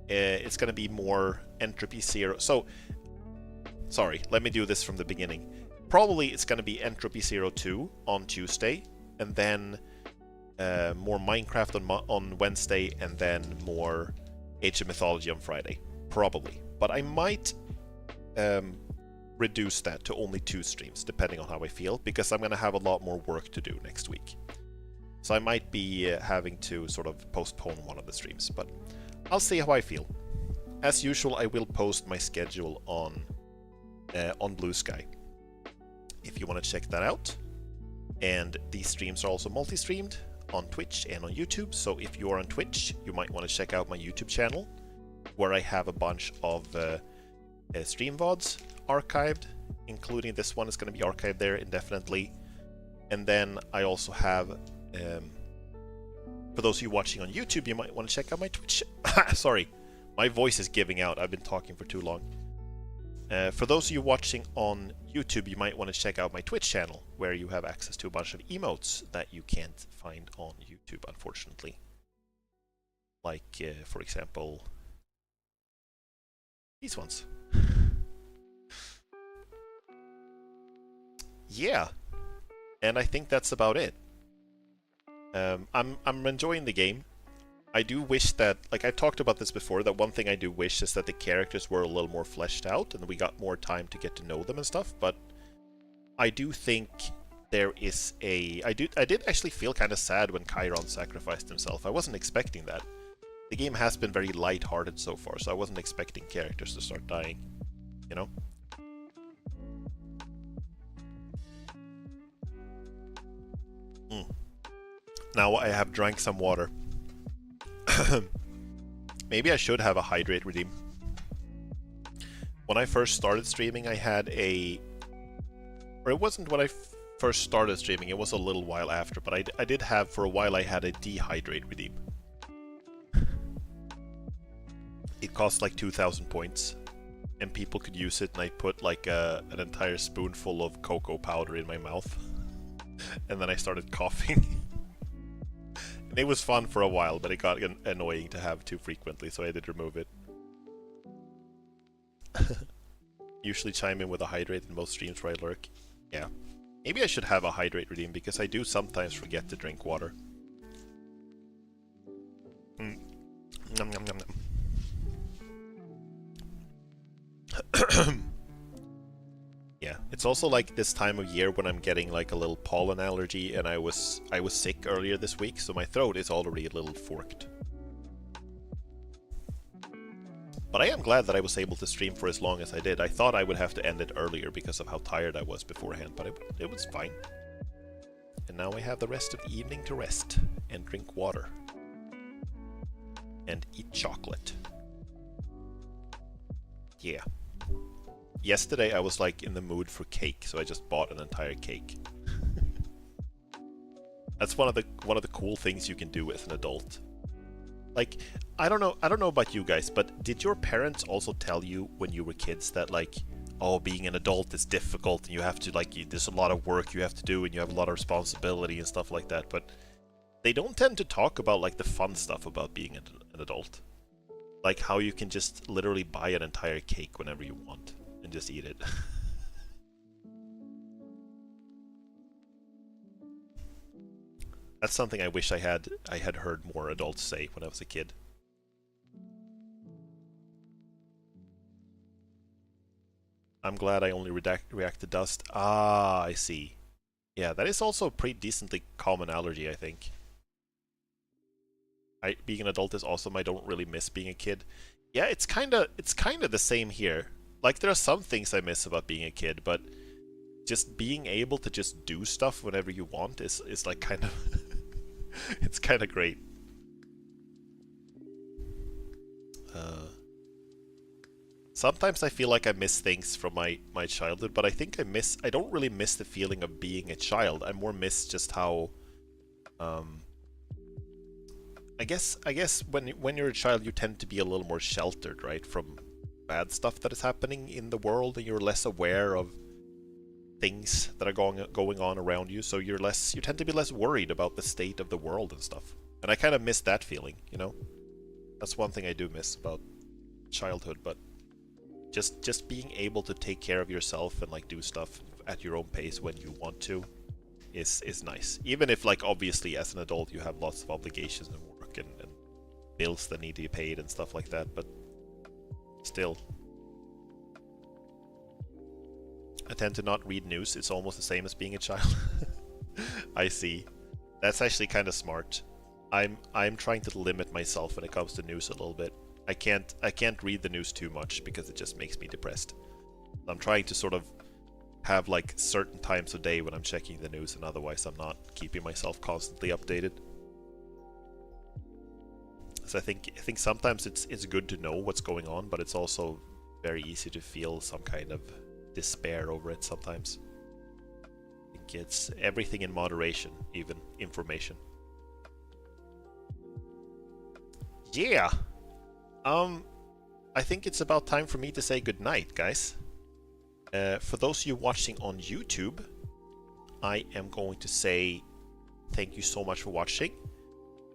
A: it's going to be more Entropy Zero. So, sorry, let me do this from the beginning. Probably it's going to be Entropy Zero 2 on Tuesday, and then more Minecraft on Wednesday, and then more Age of Mythology on Friday. Probably. But I might reduce that to only 2 streams, depending on how I feel, because I'm going to have a lot more work to do next week. So I might be having to sort of postpone one of the streams, but I'll see how I feel. As usual, I will post my schedule on Blue Sky, if you want to check that out. And these streams are also multi-streamed on Twitch and on YouTube, so if you are on Twitch, you might want to check out my YouTube channel, where I have a bunch of stream VODs archived, including this one is going to be archived there indefinitely. And then I also have, for those of you watching on YouTube, you might want to check out my Twitch. Sorry, my voice is giving out. I've been talking for too long. For those of you watching on YouTube, you might want to check out my Twitch channel, where you have access to a bunch of emotes that you can't find on YouTube, unfortunately. Like, for example, these ones. Yeah, and I think that's about it. I'm enjoying the game. I do wish that, like I've talked about this before, that one thing I do wish is that the characters were a little more fleshed out and we got more time to get to know them and stuff, but I do think there is I did actually feel kind of sad when Chiron sacrificed himself. I wasn't expecting that. The game has been very light-hearted so far, so I wasn't expecting characters to start dying, you know? Now I have drank some water. Maybe I should have a hydrate redeem. When I first started streaming, I had or it wasn't when I first started streaming, it was a little while after, but I did have, for a while, I had a dehydrate redeem. It cost like 2,000 points, and people could use it, and I put like an entire spoonful of cocoa powder in my mouth, and then I started coughing. And it was fun for a while, but it got annoying to have too frequently, so I did remove it. Usually chime in with a hydrate in most streams where I lurk. Yeah. Maybe I should have a hydrate redeem, because I do sometimes forget to drink water. Nom, nom, nom, nom. Yeah, It's also like this time of year when I'm getting like a little pollen allergy, and I was sick earlier this week, so my throat is already a little forked. But I am glad that I was able to stream for as long as I did. I thought I would have to end it earlier because of how tired I was beforehand, but it was fine. And now I have the rest of the evening to rest and drink water. And eat chocolate. Yeah. Yesterday I was like in the mood for cake, so I just bought an entire cake. That's one of the cool things you can do as an adult. Like, I don't know about you guys, but did your parents also tell you when you were kids that like, oh, being an adult is difficult and you have to like, there's a lot of work you have to do and you have a lot of responsibility and stuff like that, but they don't tend to talk about like the fun stuff about being an adult. Like how you can just literally buy an entire cake whenever you want and just eat it. That's something I wish I had heard more adults say when I was a kid. I'm glad I only react to dust. Ah, I see. Yeah, that is also a pretty decently common allergy, I think. Being an adult is awesome. I don't really miss being a kid. Yeah, it's kinda the same here. Like, there are some things I miss about being a kid, but just being able to just do stuff whenever you want is like kind of it's kind of great. Sometimes I feel like I miss things from my childhood, but I think I don't really miss the feeling of being a child. I more miss just how I guess when you're a child you tend to be a little more sheltered, right, from bad stuff that is happening in the world, and you're less aware of things that are going on around you, so you tend to be less worried about the state of the world and stuff. And I kind of miss that feeling, you know? That's one thing I do miss about childhood, but just being able to take care of yourself and like do stuff at your own pace when you want to is nice. Even if like obviously as an adult you have lots of obligations and work and bills that need to be paid and stuff like that, but still. I tend to not read news. It's almost the same as being a child. I see. That's actually kind of smart. I'm trying to limit myself when it comes to news a little bit. I can't read the news too much because it just makes me depressed. I'm trying to sort of have like certain times of day when I'm checking the news, and otherwise I'm not keeping myself constantly updated. So I think sometimes it's good to know what's going on, but it's also very easy to feel some kind of despair over it sometimes. I think it's everything in moderation, even information. Yeah. I think it's about time for me to say goodnight, guys. For those of you watching on YouTube, I am going to say thank you so much for watching.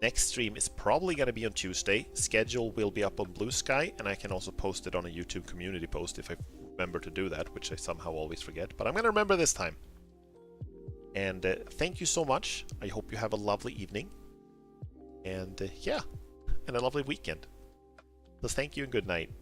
A: Next stream is probably going to be on Tuesday. Schedule will be up on Blue Sky, and I can also post it on a YouTube community post if I remember to do that, which I somehow always forget, but I'm going to remember this time. And thank you so much. I hope you have a lovely evening. And yeah, and a lovely weekend. So thank you and good night.